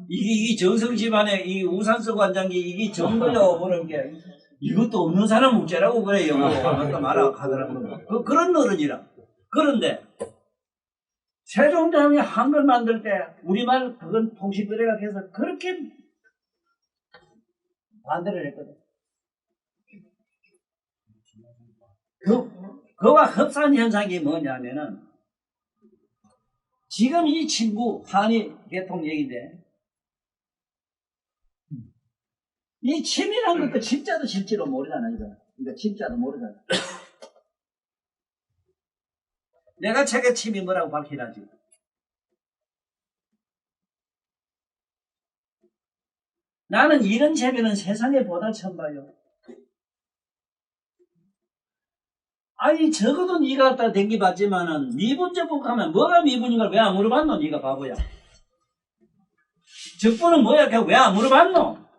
Speaker 1: 이게 정성 집안에 이 우산 쓰고 앉은 게 이게 정도냐고 보는 게 이것도 없는 사람 어째라고 그래요. 아까 말하더라고. 그런 어른이라. 그런데 세종대왕이 한글 만들 때 우리말 그건 통시거래가 해서 그렇게 반대를 했거든. 그와 흡사한 현상이 뭐냐면은 지금 이 친구 한이 개통 얘기인데 이 침이라는 것도 침자도 실제로 모르잖아 이거. 이거 침자도 모르잖아. 내가 책에 침이 뭐라고 밝히라지. 나는 이런 재미는 세상에 보다 처음 봐요. 아니 적어도 네가 갖다 댕기봤지만은 미분적분 하면 뭐가 미분인가 왜 안 물어봤노? 네가 바보야. 적분은 뭐야? 왜 안 물어봤노?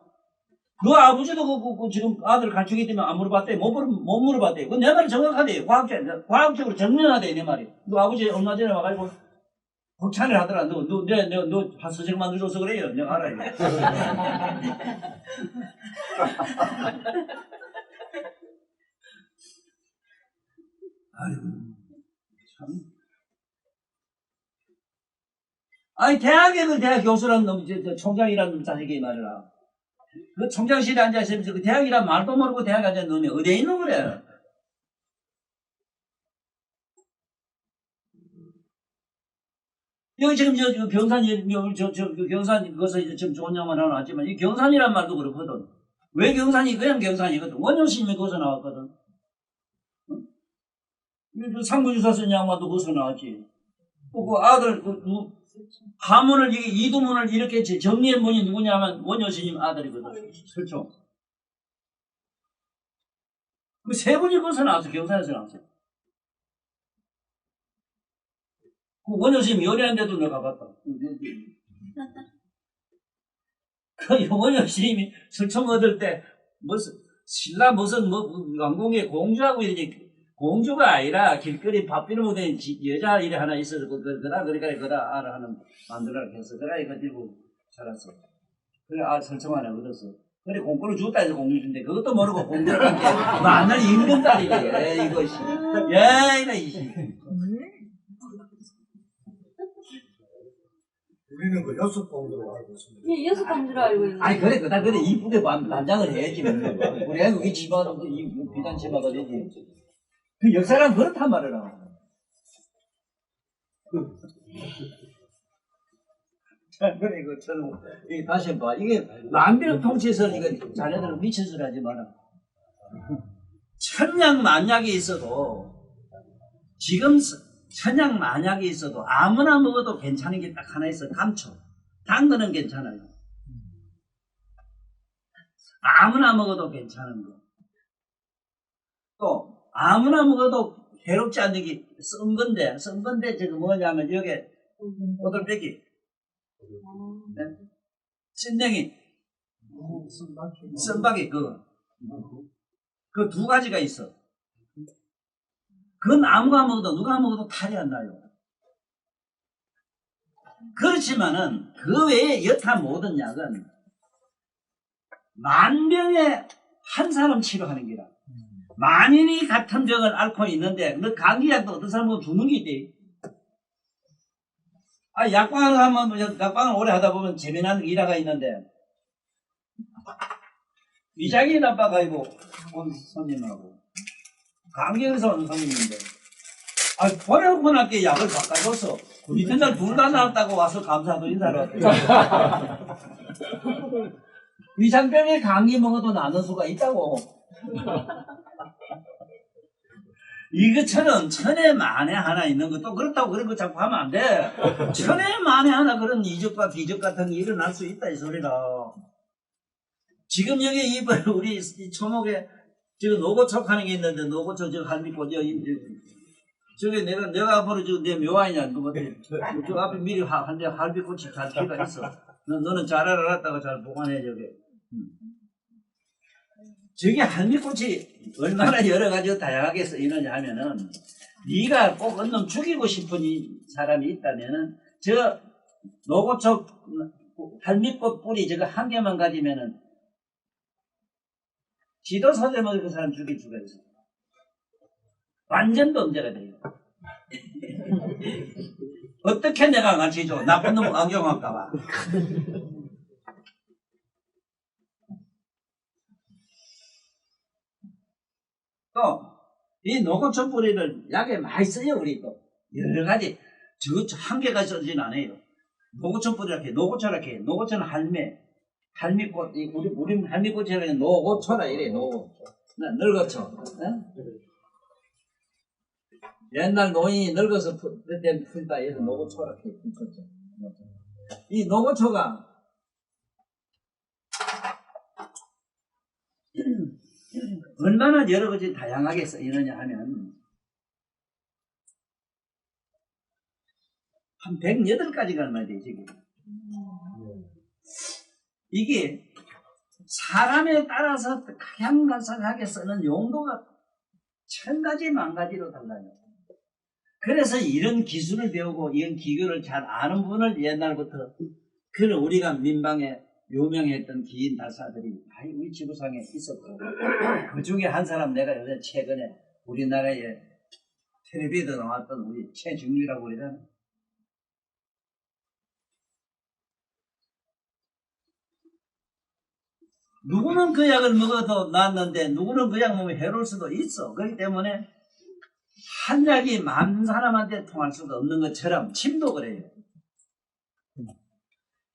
Speaker 1: 너 아버지도 지금 아들 갖추기 때문에 안 물어봤대. 못 물어봤대. 그 내 말이 정확하대. 과학적으로 증명하대 내 말이. 너 아버지 얼마 전에 와가지고 극찬을 하더라. 너 서적 만들어줘서 그래요. 내가 알아요. 아유, 참. 아니, 대학에 그 대학 교수라는 놈, 총장이라는 놈 자식이 말이라. 그 총장실에 앉아있으면서 그 대학이란 말도 모르고 대학에 앉아있는 놈이 어디에 있는 거래? 여기 지금 저 경산이, 그 경산, 그것서 이제 지금 좋은 양말 하나 나왔지만, 이 경산이란 말도 그렇거든. 왜 경산이? 그냥 경산이거든. 원효스님이 거기서 나왔거든. 그 상부주사 쓴 양반도 거기서 나왔지. 그 아들, 가문을, 이두문을 이렇게 정리한 분이 누구냐면 원효스님 아들이거든. 설총. 그 세 분이 거기서 나왔어. 경산에서 나왔어. 그 원효스님 연애한데도 내가 가봤다. 그 원효스님이 설총 얻을 때, 신라 왕궁의 공주하고 이렇게, 공주가 아니라 길거리 밥비를 못한 여자 일이 하나 있어서, 그러니까 알아 하는, 만들라고 했어. 그러니까 들고 살았어. 그래, 설총 하나 얻었어. 그래, 공권을 줬다 해서 공주인데, 그것도 모르고 공주를 한 게, 만날 임금 딸이래, 이것이. 이씨.
Speaker 2: 우리는 그 여섯 공주로 알고 있습니다.
Speaker 3: 예, 여섯 공주로 알고 있는데.
Speaker 1: 아니, 그래, 이쁘게 반장을 해야지. 우리 애국이 치마도, 비단 치마가 되지. 그 역사란 그렇단 말이라. 그래, 이거 다시 봐. 이게 만병 통치에서 이거 자네들은 미친 소리 하지 마라. 천냥 만약이 있어도, 지금 천냥 만약이 있어도 아무나 먹어도 괜찮은 게 딱 하나 있어. 감초. 단 거는 괜찮아요. 아무나 먹어도 괜찮은 거. 또 아무나 먹어도 해롭지 않는 게 썬 건데 저거 뭐냐면 여기에 꼬들빼기, 네? 찐냉이, 썬박이 그 두 가지가 있어. 그건 아무나 먹어도 누가 먹어도 탈이 안 나요. 그렇지만은 그 외에 여타 모든 약은 만병에 한 사람 치료하는 게라. 만인이 같은 병을 앓고 있는데 너 감기약도 어떤 사람은 죽는 게 있대. 약방을 하면 약방을 오래 하다 보면 재미난 일화가 있는데 위장이 나빠가지고 온 손님하고 감기 의사 온 손님인데 보내놓고 나게 약을 바꿔줬어. 이튿날 둘 다 나았다고 와서 감사도 인사를 왔대요. 위장병에 감기 먹어도 나는 수가 있다고. 이것처럼 천에 만에 하나 있는 것도 그렇다고 그런 거 자꾸 하면 안 돼. 천에 만에 하나 그런 이적과 기적 같은 게 일어날 수 있다 이 소리라. 지금 여기 우리 이 초목에 지금 노고촉 하는 게 있는데 노고촉 저 할미꽃 저게 내가 앞으로 지금 내 묘아이냐 저 앞에 미리 한대 할미꽃이 잘 피가 있어. 너는 잘 알았다가 잘 보관해 저게. 저게 할미꽃이 얼마나 여러 가지 다양하게 쓰이느냐 하면은 네가 꼭 어느 놈 죽이고 싶은 사람이 있다면은 저 노고촉 할미꽃 뿌리 저거 한 개만 가지면은 지도서대 먹을 그 사람 죽일 수가 있어. 완전 범죄가 돼요. 어떻게 내가 같이 줘? 나쁜 놈 안경할까봐. 또 이 노고촉 뿌리를 약에 많이 써요. 우리 또 여러 가지 저 한 개가 쓰진 않아요. 노고촉 뿌리 이렇게 노고초는 할미꽃 우리 할미꽃이라는 노고초라 이래. 노고초 늙어초. 옛날 노인이 늙어서 그때 풀다 해서 노고초라 이렇게 풀었죠. 이 노고초가 얼마나 여러 가지 다양하게 쓰이느냐 하면 한 108가지가 얼마 되지. 이게 사람에 따라서 각양각색하게 쓰는 용도가 1000가지 만가지로 달라요. 그래서 이런 기술을 배우고 이런 기교를 잘 아는 분을 옛날부터 그는 우리가 민방에 유명했던 기인 달사들이 많이 우리 지구상에 있었고 그 중에 한 사람 내가 요새 최근에 우리나라에 텔레비에도 나왔던 우리 최중리라고 그러잖아. 누구는 그 약을 먹어도 낫는데 누구는 그 약 먹으면 해로울 수도 있어. 그렇기 때문에 한 약이 많은 사람한테 통할 수가 없는 것처럼 침도 그래요.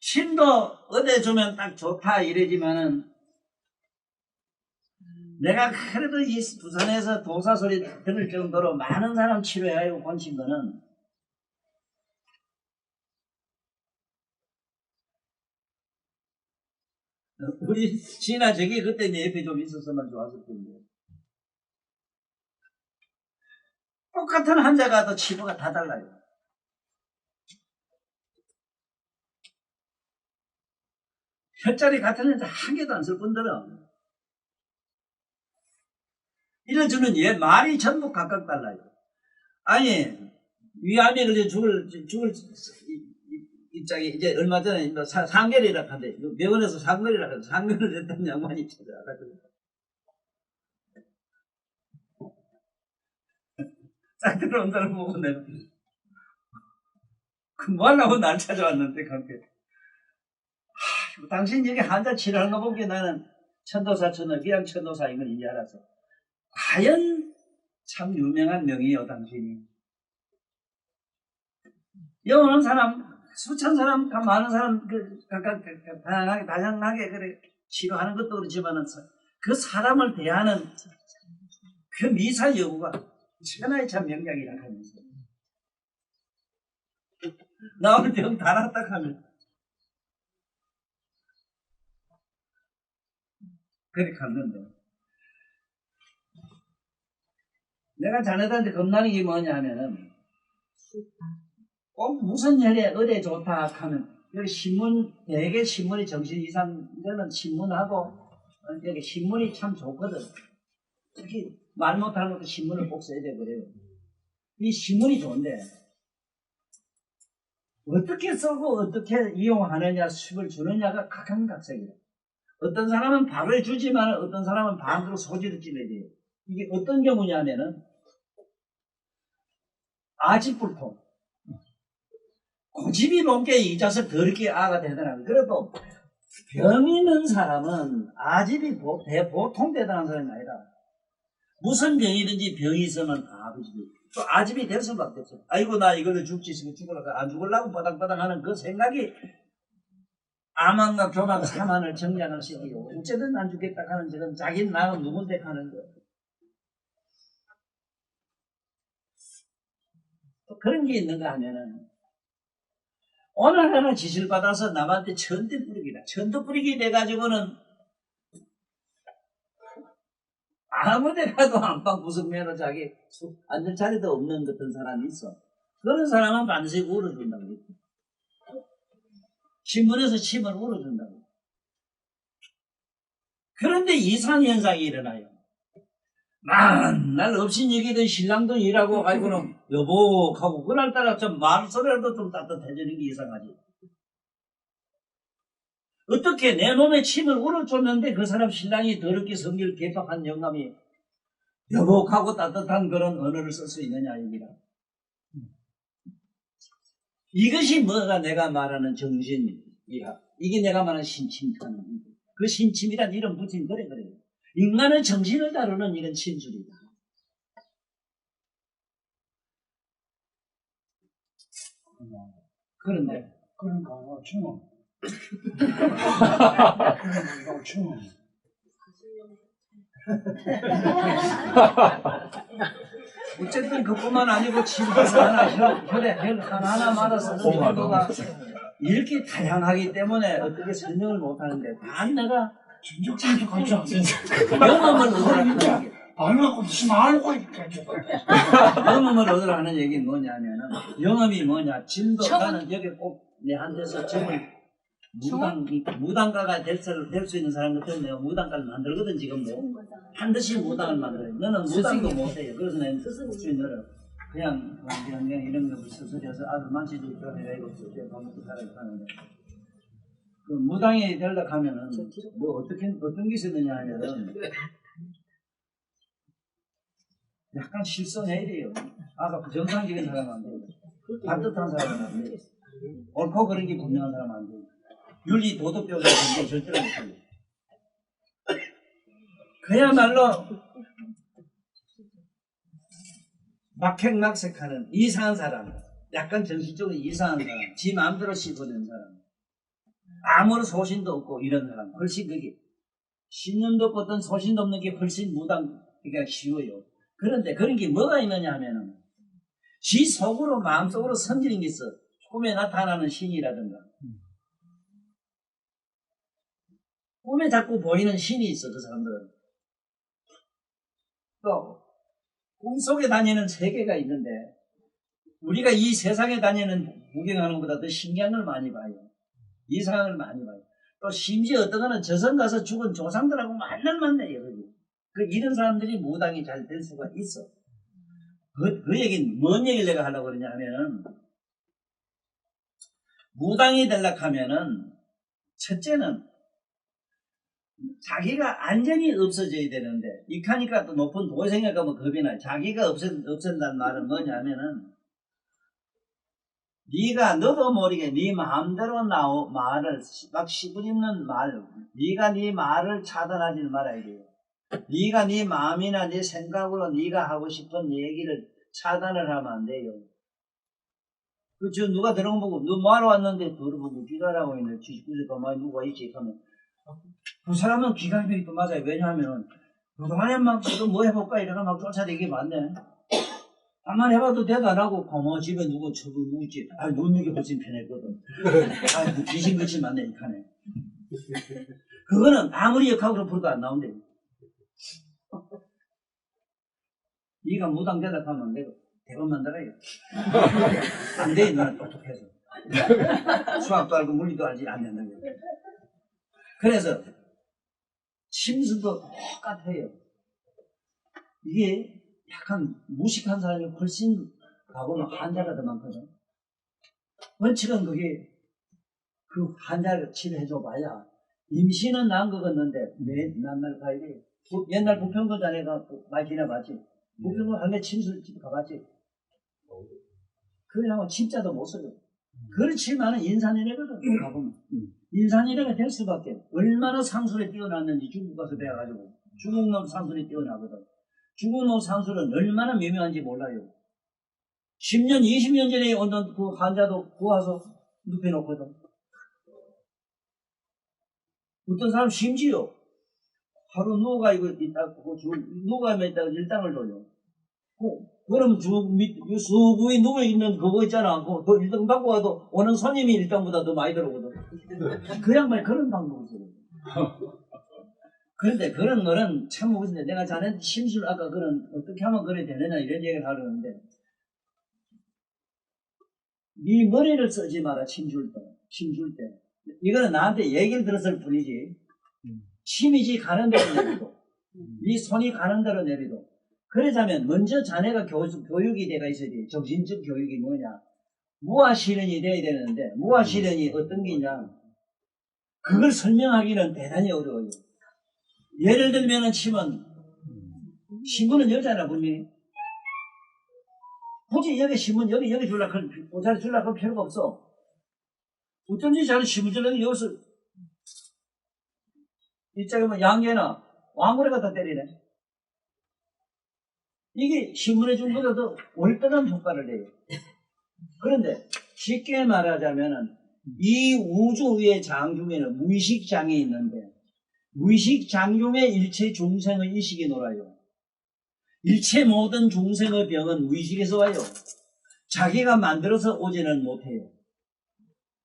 Speaker 1: 침도 어디 주면 딱 좋다 이러지만은 내가 그래도 이 부산에서 도사 소리 들을 정도로 많은 사람 치료해가지고 고친 거는 우리 지나 저기 그때 내 옆에 좀 있었으면 좋았을 텐데 똑같은 환자가 또 치료가 다 달라요. 혈자리 같은 환자 한 개도 안 쓸 뿐더러 이래주는 얘 말이 전부 각각 달라요. 아니 위암에 걸려 죽을 입장이 이제 얼마 전에 상결이라고 한대. 병원에서 상결이라고 한대. 상결을 했던 양반이 찾아와가지고 딱 들어온 사람 보고 내가 그 뭐하려고 날 찾아왔는데 갑자기 당신 여기 환자 치료하는 거 보기에 나는 천도사 그냥 천도사인 건 이제 알았어. 과연 참 유명한 명이요 당신이. 영어는 사람 수천 사람 많은 사람 각각 다양하게 그래 치료하는 것도 그렇지만은 그 사람을 대하는 그 미사 여부가 천하의 참 명약이라 하면서 나 오늘 병 다 났다 하면 그렇게 갔는데 내가 자네들한테 겁나는 게 뭐냐 하면은 꼭 무슨 혈에 어디에 좋다 하면 여기 신문 대개 신문이 정신 이상 이거는 신문하고 여기 신문이 참 좋거든. 특히 말 못하는 것도 신문을 꼭 써야 돼 그래요. 이 신문이 좋은데 어떻게 쓰고 어떻게 이용하느냐 수입을 주느냐가 각양각색이에요. 어떤 사람은 바로 해주지만 어떤 사람은 반대로 소지를 찔러야 돼요. 이게 어떤 경우냐면은 아직불통 고집이 높게 이 자식 더럽게 아가 되더라고요. 그래도 병 있는 사람은 아집이 보통 대단한 사람이 아니라 무슨 병이든지 병이 있으면 또 아집이 될 수밖에 없어요. 아이고 나 이걸로 죽지 죽으려고 안 죽으려고 바닥바닥 하는 그 생각이 암왕과 교망 사만을 정량을 시키고 어쨌든 안 죽겠다 하는 지금 자기는 나는 누군데 하는 거예요. 또 그런 게 있는가 하면은 오늘 하나 지시를 받아서 남한테 천대 뿌리기다. 천대 뿌리기 돼가지고는 아무데 가도 안방 구석면으로 자기 앉을 자리도 없는 같은 사람이 있어. 그런 사람은 반드시 울어준다고. 신문에서 침을 울어준다고. 그런데 이상현상이 일어나요. 맨날 없인 얘기든 신랑도 일하고 가지고는 여보하고 그날따라 좀 말소리라도 좀 따뜻해지는 게 이상하지. 어떻게 내 몸에 침을 울어줬는데 그 사람 신랑이 더럽게 성질 개박한 영감이 여보하고 따뜻한 그런 언어를 쓸 수 있느냐 얘기라. 이것이 뭐가 내가 말하는 정신이야. 이게 내가 말하는 신침하는 그 신침이란 이름 붙인 그래요. 인간의 정신을 다루는 이런 진술이다. 그런데
Speaker 2: 그러니까 충원. 충원.
Speaker 1: 어쨌든 그뿐만 아니고 침에서 혈 하나하나 맞아서 정도가 이렇게 다양하기 때문에 어떻게 설명을 못하는데 단 내가
Speaker 2: 진짜 같이
Speaker 1: 경험을 얻으라는 얘기.
Speaker 2: 알고 무슨 알고 있겠죠.
Speaker 1: 경험을 얻으라는 얘기는 뭐냐면은 영험이 뭐냐. 진도 나는 여기 꼭 내 한 대서 점을 무당가가 될 수 있는 사람 같은 내가 무당가를 만들거든 지금도. 한 대씩 무당을 만들어요. 너는 무당도 못해요. 그래서 내가 수준을 그냥 이런 거 쓰서려서 아들 만지도 있고 내가 이거 쓰서 방금 살아야 하는데 그 무당이 되려고 하면은 뭐 어떤 게 쓰느냐 하면은 약간 실선해야 돼요. 아까 그 정상적인 사람은 안 돼요. 반듯한 사람은 안 돼요. 옳고 그런 게 분명한 사람은 안 돼요. 윤리 도덕적으로 굉장히 절대로 못해요. 그야말로 막행막색하는 이상한 사람, 약간 정신적으로 이상한 사람, 지 마음대로 씹어낸 사람, 아무런 소신도 없고 이런 사람, 훨씬 그게 신념도 없고 어떤 소신도 없는 게 훨씬 무당하기가 쉬워요. 그런데 그런 게 뭐가 있느냐 하면은 지 속으로 마음속으로 섬기는 게 있어. 꿈에 나타나는 신이라든가 꿈에 자꾸 보이는 신이 있어. 그 사람들은 또 꿈속에 다니는 세계가 있는데 우리가 이 세상에 다니는 구경하는 것보다 더 신기한 걸 많이 봐요. 이상한 걸 많이 봐요. 또 심지어 어떤 거는 저승 가서 죽은 조상들하고 만나요. 이런 사람들이 무당이 잘 될 수가 있어. 그 얘기는 뭔 얘기를 내가 하려고 그러냐 하면은 무당이 되려고 하면은 첫째는 자기가 안전이 없어져야 되는데 익하니까 또 높은 도생에 가면 겁이 나요. 자기가 없앤다는 말은 뭐냐면은 네가 너도 모르게 네 마음대로 말을 막 씹어짓는 말, 네가 네 말을 차단하지 말아야 돼요. 네가 네 마음이나 네 생각으로 네가 하고 싶은 얘기를 차단을 하면 안 돼요. 저 누가 들어온 보고 너 뭐하러 왔는데 들어보고 기다라고 있는데 뒤집어서 가만히 누가 있지 하면 그 사람은 기각이 또 맞아요. 왜냐하면 그동안에 막 지금 뭐 해볼까 이러나 막 쫓아대기 많네. 한번 해봐도 대도 안 하고 고모 집에 누구 있지. 아 눕는 게 훨씬 편했거든. 아 귀신같이 많네 이 칸에. 그거는 아무리 역학으로 불도 안 나온대. 네가 무당 대답 하면 내가 대본 만들어요. 안 돼, 너는 똑똑해서. 수학도 알고 물리도 알지 안 된다고. 그래서 심수도 똑같아요. 이게 약간 무식한 사람이 훨씬 가보면 환자가 더 많거든. 원칙은 그게 그 환자를 치료해줘 봐야 임신은 난 거 같는데 맨날 가야 돼. 옛날 부평구 자네가 많이 지나봤지. 부평구 할매 침술집 가봤지. 그러면 진짜도 못 써요. 그렇지만은 인산인해거든. 가보면 인산인해가 될 수밖에. 얼마나 상술에 뛰어났는지 중국 가서 배워가지고 중국놈 상술에 뛰어나거든. 중국놈 상술은 얼마나 미묘한지 몰라요. 10년, 20년 전에 어떤 그 환자도 구워서 눕혀놓거든. 어떤 사람 심지어 하루 누가 이거 있다고 누가 있다고 일당을 줘요. 그럼 수구에 누워있는 그거 있잖아. 그 일당 받고 와도 오는 손님이 일당보다 더 많이 들어오거든. 그 양반이 그런 방법을 써요. 그런데 그런 거는 참 무슨데 내가 자네 심술 아까 그런 어떻게 하면 그래 되느냐 이런 얘기를 하려는데 네 머리를 쓰지 마라 침줄 때 이거는 나한테 얘기를 들었을 뿐이지 침이지 가는 대로 내비도 네 손이 가는 대로 내비도 그러자면 먼저 자네가 교육이 돼가 있어야 돼. 정신적 교육이 뭐냐 무아실현이 돼야 되는데 무아실현이 어떤 게 있냐 그걸 설명하기는 대단히 어려워요. 예를 들면은 신문은 여자나 분명히 굳이 여기 신문 여기 줄라 옷자리 줄라 그럴 필요가 없어. 어쩐지 자는 신문 줄라는 여기서 이쪽에 뭐 양계나 왕고래 갖다 때리네. 이게 신문에 준 것보다 더 월등한 효과를 내요. 그런데 쉽게 말하자면은 이 우주 위의 장 중에는 무의식장이 있는데 무의식장 중에 일체 중생의 의식이 놀아요. 일체 모든 중생의 병은 무의식에서 와요. 자기가 만들어서 오지는 못해요.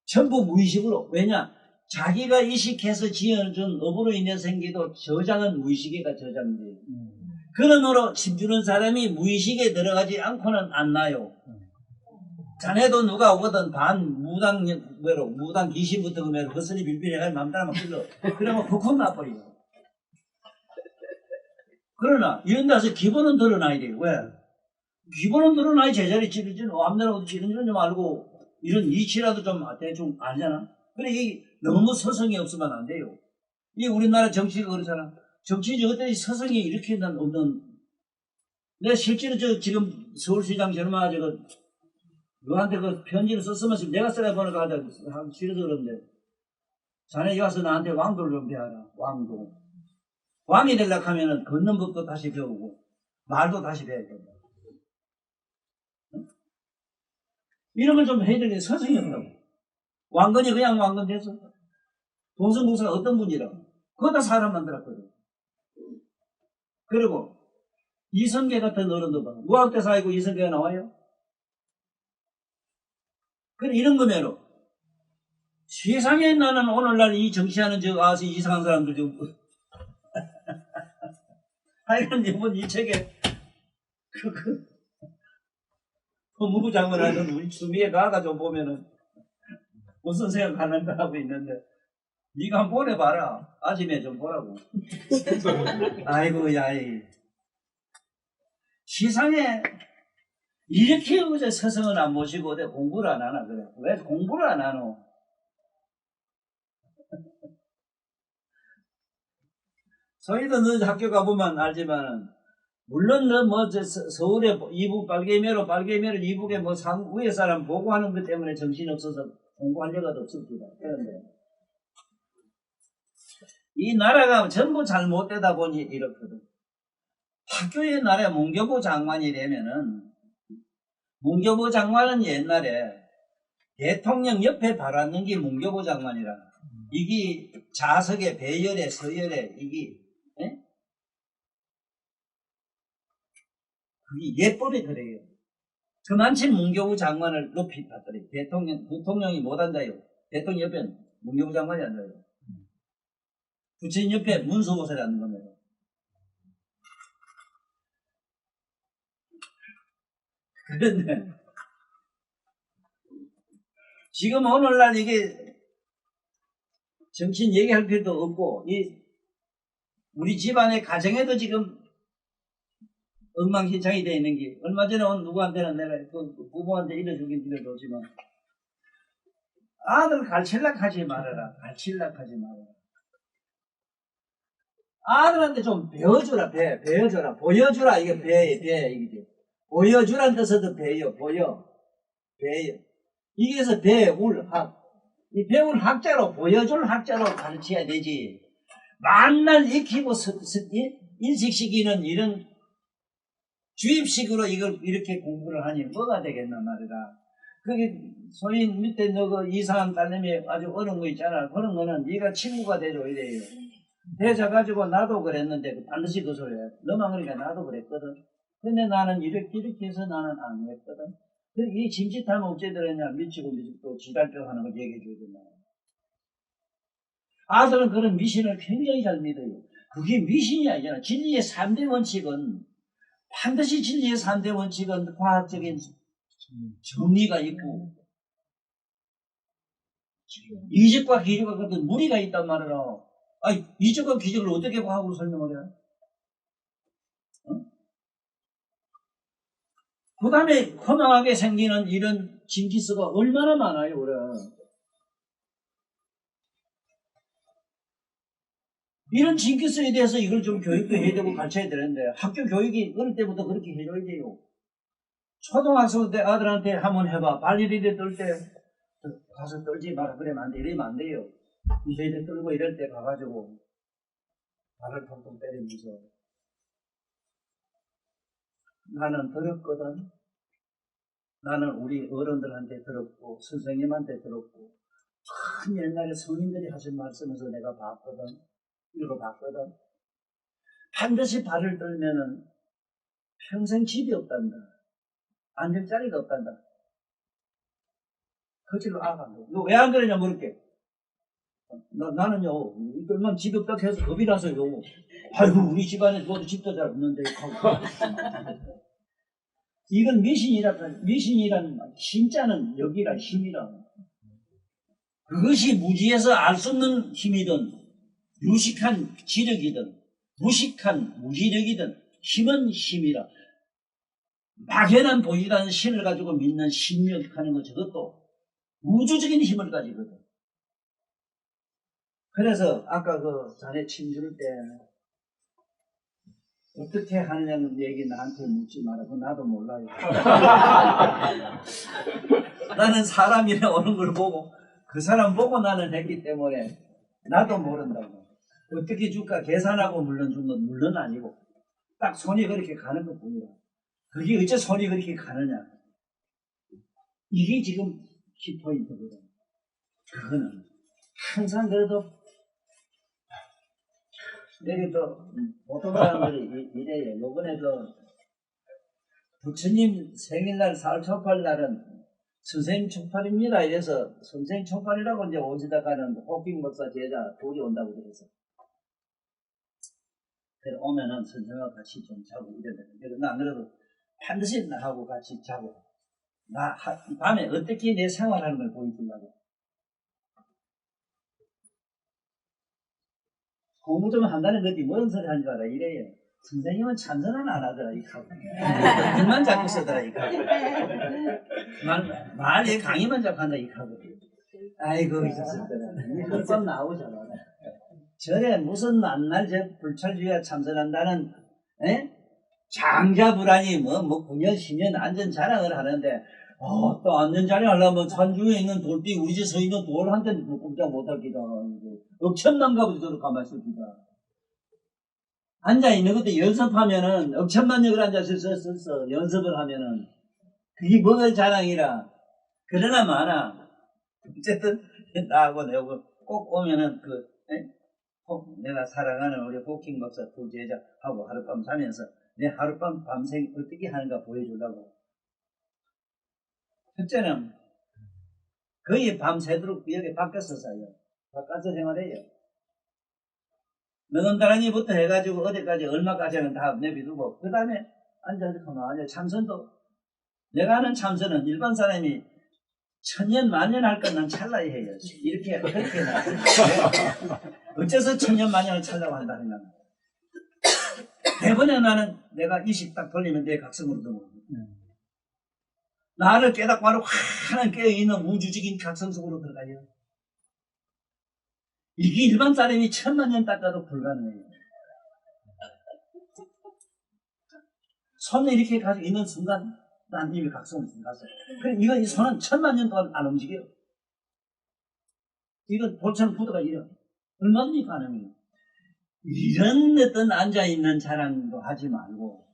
Speaker 1: 전부 무의식으로. 왜냐? 자기가 의식해서 지어준 업으로 인해 생기도 저장은 무의식에가 저장돼요. 그러므로 힘주는 사람이 무의식에 들어가지 않고는 안 나요. 자네도 누가 오거든 무당 귀신부터 그러면 헛소리 빌빌해가지고 맘따라만 끌러. 그러면 훅훅 나버려요. 그러나 이런 데서 기본은 드러나야 돼요. 왜? 기본은 늘어나야 제자리 찌르지. 암내라고 찌르지 말고, 이런 이치라도 좀 대충 알잖아. 그래, 이 너무 서성이 없으면 안 돼요. 이 우리나라 정치가 그렇잖아. 정치 저것들이 서성이 이렇게 없는. 내가 실제로 지금 서울시장 저놈아 너한테 그 편지를 썼으면 내가 써야 보니까 하기 싫어서 그런데. 자네 와서 나한테 왕도를 좀 배워라. 왕도. 왕이 되려고 하면은 걷는 법도 다시 배우고, 말도 다시 배워야 된다. 응? 이런 걸 좀 해야 되는데 서성이 없다고. 왕건이 그냥 왕건 됐어. 동성 목사가 어떤 분이라고. 그거 다 사람 만들었거든. 그리고 이성계 같은 어른도 봐. 무학대 사이고 이성계가 나와요? 그래, 이런 거면은 세상에 나는 오늘날 이 정치하는 아주 이상한 사람들 좀 하여간 이번 이 책에 법무부 장관 하는 우리 추미애 가가 좀 보면은 무슨 생각하는가 하고 있는데 네가 한번 보내봐라. 아침에 좀 보라고. 아이고 야이 세상에 이렇게 어제 서성을 안 모시고 어디 공부를 안 하나 그래. 왜 공부를 안 하노? 저희도 너 학교 가보면 알지만은 물론 너 뭐 서울에 이북 빨개매로 이북에 뭐 위에 사람 보고 하는 것 때문에 정신이 없어서 공부할 여가도 없습니다. 그런데 이 나라가 전부 잘못되다 보니 이렇거든. 학교의 나라에 문교부 장관이 되면은 문교부 장관은 옛날에 대통령 옆에 달았는 게 문교부 장관이라. 이게 자석에 배열에 서열에 이게 그게 예법에 그래요. 그만치 문교부 장관을 높이 받더래. 부통령이 못 앉아요. 대통령 옆에 문교부 장관이 앉아요. 부처님 옆에 문수보살이 앉는 겁니다. 그런데 지금 오늘날 이게 정치인 얘기할 필요도 없고 우리 집안의 가정에도 지금 엉망진창이 되어 있는 게 얼마 전에 온 누구한테는 내가 그 부모한테 일러주긴 일러줬지만 아들 갈칠락하지 말아라. 갈칠락하지 말아라. 아들한테 좀 배워주라. 배워주라. 보여주라. 이게 이게 보여주란 뜻에도 배요. 배요. 이게 그래서 배울학. 이 배울 학자로 보여줄 학자로 가르쳐야 되지. 만날 익히고 인식시키는 이런 주입식으로 이걸 이렇게 공부를 하니 뭐가 되겠나 말이다. 그게 소위 밑에 너 그 이상한 딸내미 아주 어려운 거 있잖아. 그런 거는 네가 친구가 되줘 이래요. 되져가지고 나도 그랬는데 반드시 그 소리야. 너만 그러니까 나도 그랬거든. 근데 나는 이렇게 해서 나는 안 그랬거든. 이 짐짓한 업체들은요 미치고 또 지달병 하는 걸 얘기해 줘야 된다. 아들은 그런 미신을 굉장히 잘 믿어요. 그게 미신이 아니잖아. 진리의 3대 원칙은 반드시 진리의 3대 원칙은 과학적인 정리가 있고 이적과 기적과 같은 무리가 있단 말이야. 아니 이적과 기적을 어떻게 과학으로 설명을 해? 그 다음에 허망하게 생기는 이런 징기스가 얼마나 많아요, 그래. 이런 징기스에 대해서 이걸 좀 교육도 해야 되고 가르쳐야 되는데 학교 교육이 어릴 때부터 그렇게 해줘야 돼요. 초등학생 때 아들한테 한번 해봐. 발리리를 떨 때 가서 떨지 마라. 그러면 안 돼. 이러면 안 돼요. 이제 떨고 이럴 때 가가지고 발을 통통 때리면서 나는 들었거든. 나는 우리 어른들한테 들었고 선생님한테 들었고 참 옛날에 성인들이 하신 말씀에서 내가 봤거든. 읽어봤거든. 반드시 발을 떨면은 평생 집이 없단다. 앉을 자리가 없단다. 거칠로 아간다. 너 왜 안 그러냐 물을게. 나는요 떨면 집이 없다 해서 겁이 나서요. 아이고 우리 집안에 모두 집도 잘 없는데 이건 미신이란 신자는 여기라 힘이라. 그것이 무지에서 알 수 없는 힘이든 유식한 지력이든 무식한 무기력이든 힘은 힘이라. 막연한 보이라는 신을 가지고 믿는 신력하는 것 저것도 우주적인 힘을 가지거든. 그래서 아까 그 자네 침줄 때 어떻게 하느냐는 얘기 나한테 묻지 마라. 그건 나도 몰라요. 나는 사람이 오는 걸 보고 그 사람 보고 나는 했기 때문에 나도 모른다고. 어떻게 줄까 계산하고 물론 준 건 물론 아니고 딱 손이 그렇게 가는 것 뿐이야. 그게 어째 손이 그렇게 가느냐. 이게 지금 키포인트거든. 그거는 항상 그래도 여기 또 보통 사람들이 이래요. 요번에 부처님 생일날 살 촉발 날은 선생님 촉발입니다. 이래서 선생님 촉발이라고 이제 오시다가는 호핑 목사 제자 둘이 온다고 그래서 그래서 오면은 선생님과 같이 좀 자고 이래야 되는데 나 안 그래도 반드시 나하고 같이 자고 나 밤에 어떻게 내 생활하는 걸 보여주려고 공부 좀 한다는 거지 뭔 소리 하는 줄 알아 이래요. 선생님은 참선은 안 하더라 이카고 말만 자꾸 쓰더라 이카고 말에 강의만 자꾸 한다 이카고 아이고 있었을 때는 그건 나오잖아. 전에 무슨 만날 저 불철주의가 참선한다는 장자불안이 뭐 9년 10년 안전 자랑을 하는데 또 안전 자랑하려면 산중에 있는 돌비 우리 집 서 있는 돌한테 꼼짝 못할 기다. 억천만가 보지도 가만히 있을 기다. 앉아있는 것도 연습하면은 억천만 역을 앉아서 연습을 하면은 그게 뭐가 자랑이라. 그러나 마나 어쨌든 나하고 내가 꼭 오면은 내가 사랑하는 우리 호킹 목사 두 제자하고 하룻밤 자면서 내 하룻밤 밤새 어떻게 하는가 보여주려고. 첫째는 거의 밤새도록 여기 밖에서 사요. 바깥에서 생활해요. 너는다랑이부터 해가지고 어디까지 얼마까지는 다 내비두고 그 다음에 앉아서 가만히 참선도 내가 하는 참선은 일반 사람이 천년 만년 할 건 난 찰나에 해요. 이렇게 그렇게 나 어째서 천년 만년을 찰라고 한다는 건 대번에 나는 내가 이식 딱 돌리면 내 각성으로 들어오고 나를 깨닫고 바로 환한 깨어있는 우주적인 각성 속으로 들어가요. 이게 일반 사람이 천만 년 닦아도 불가능해요. 손을 이렇게 가지고 있는 순간 난 이미 각성을 갔어요. 그럼 이 손은 천만 년 동안 안 움직여요. 이건 돌처럼 굳어가 이래. 얼마든지 가능해요. 이런 어떤 앉아있는 자랑도 하지 말고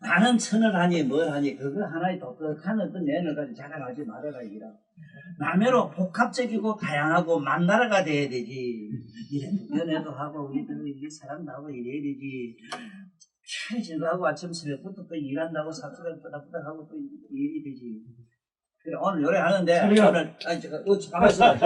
Speaker 1: 나는 천을 하니 뭘 하니 그거 하나의 독특한 어떤 내연을 가지고 자랑하지 말아라 이라. 남해로 복합적이고 다양하고 만나라가 돼야 되지. 이런 연애도 하고 우리들 이게 사랑도 하고 이래야 되지. 차라리 즐거워하고 아침 새벽부터 또 일한다고 사투를 뿌닥뿌닥하고 또 일이 되지. 그래 오늘 요래하는데 오늘 가만히 있어.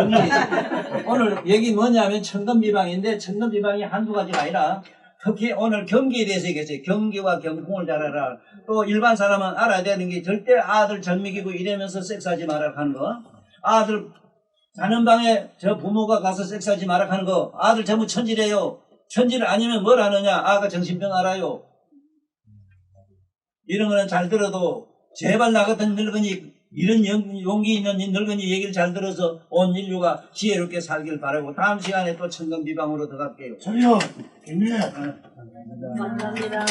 Speaker 1: 오늘 얘기 뭐냐면 천금비방인데 천금비방이 한두 가지가 아니라 특히 오늘 경기에 대해서 얘기했어요. 경기와 경풍을 잘 알아. 또 일반 사람은 알아야 되는 게 절대 아들 전 먹이고 이러면서 섹스하지 마라 하는 거. 아들 자는 방에 저 부모가 가서 섹스하지 마라 하는 거. 아들 전부 천지래요. 천지를 아니면 뭘 하느냐. 아가 정신병 알아요. 이런 거는 잘 들어도 제발 나 같은 늙은이 이런 용기 있는 늙은이 얘기를 잘 들어서 온 인류가 지혜롭게 살길 바라고 다음 시간에 또 천금비방으로 들어갈게요.
Speaker 2: 저기요, 김예.
Speaker 3: 감사합니다.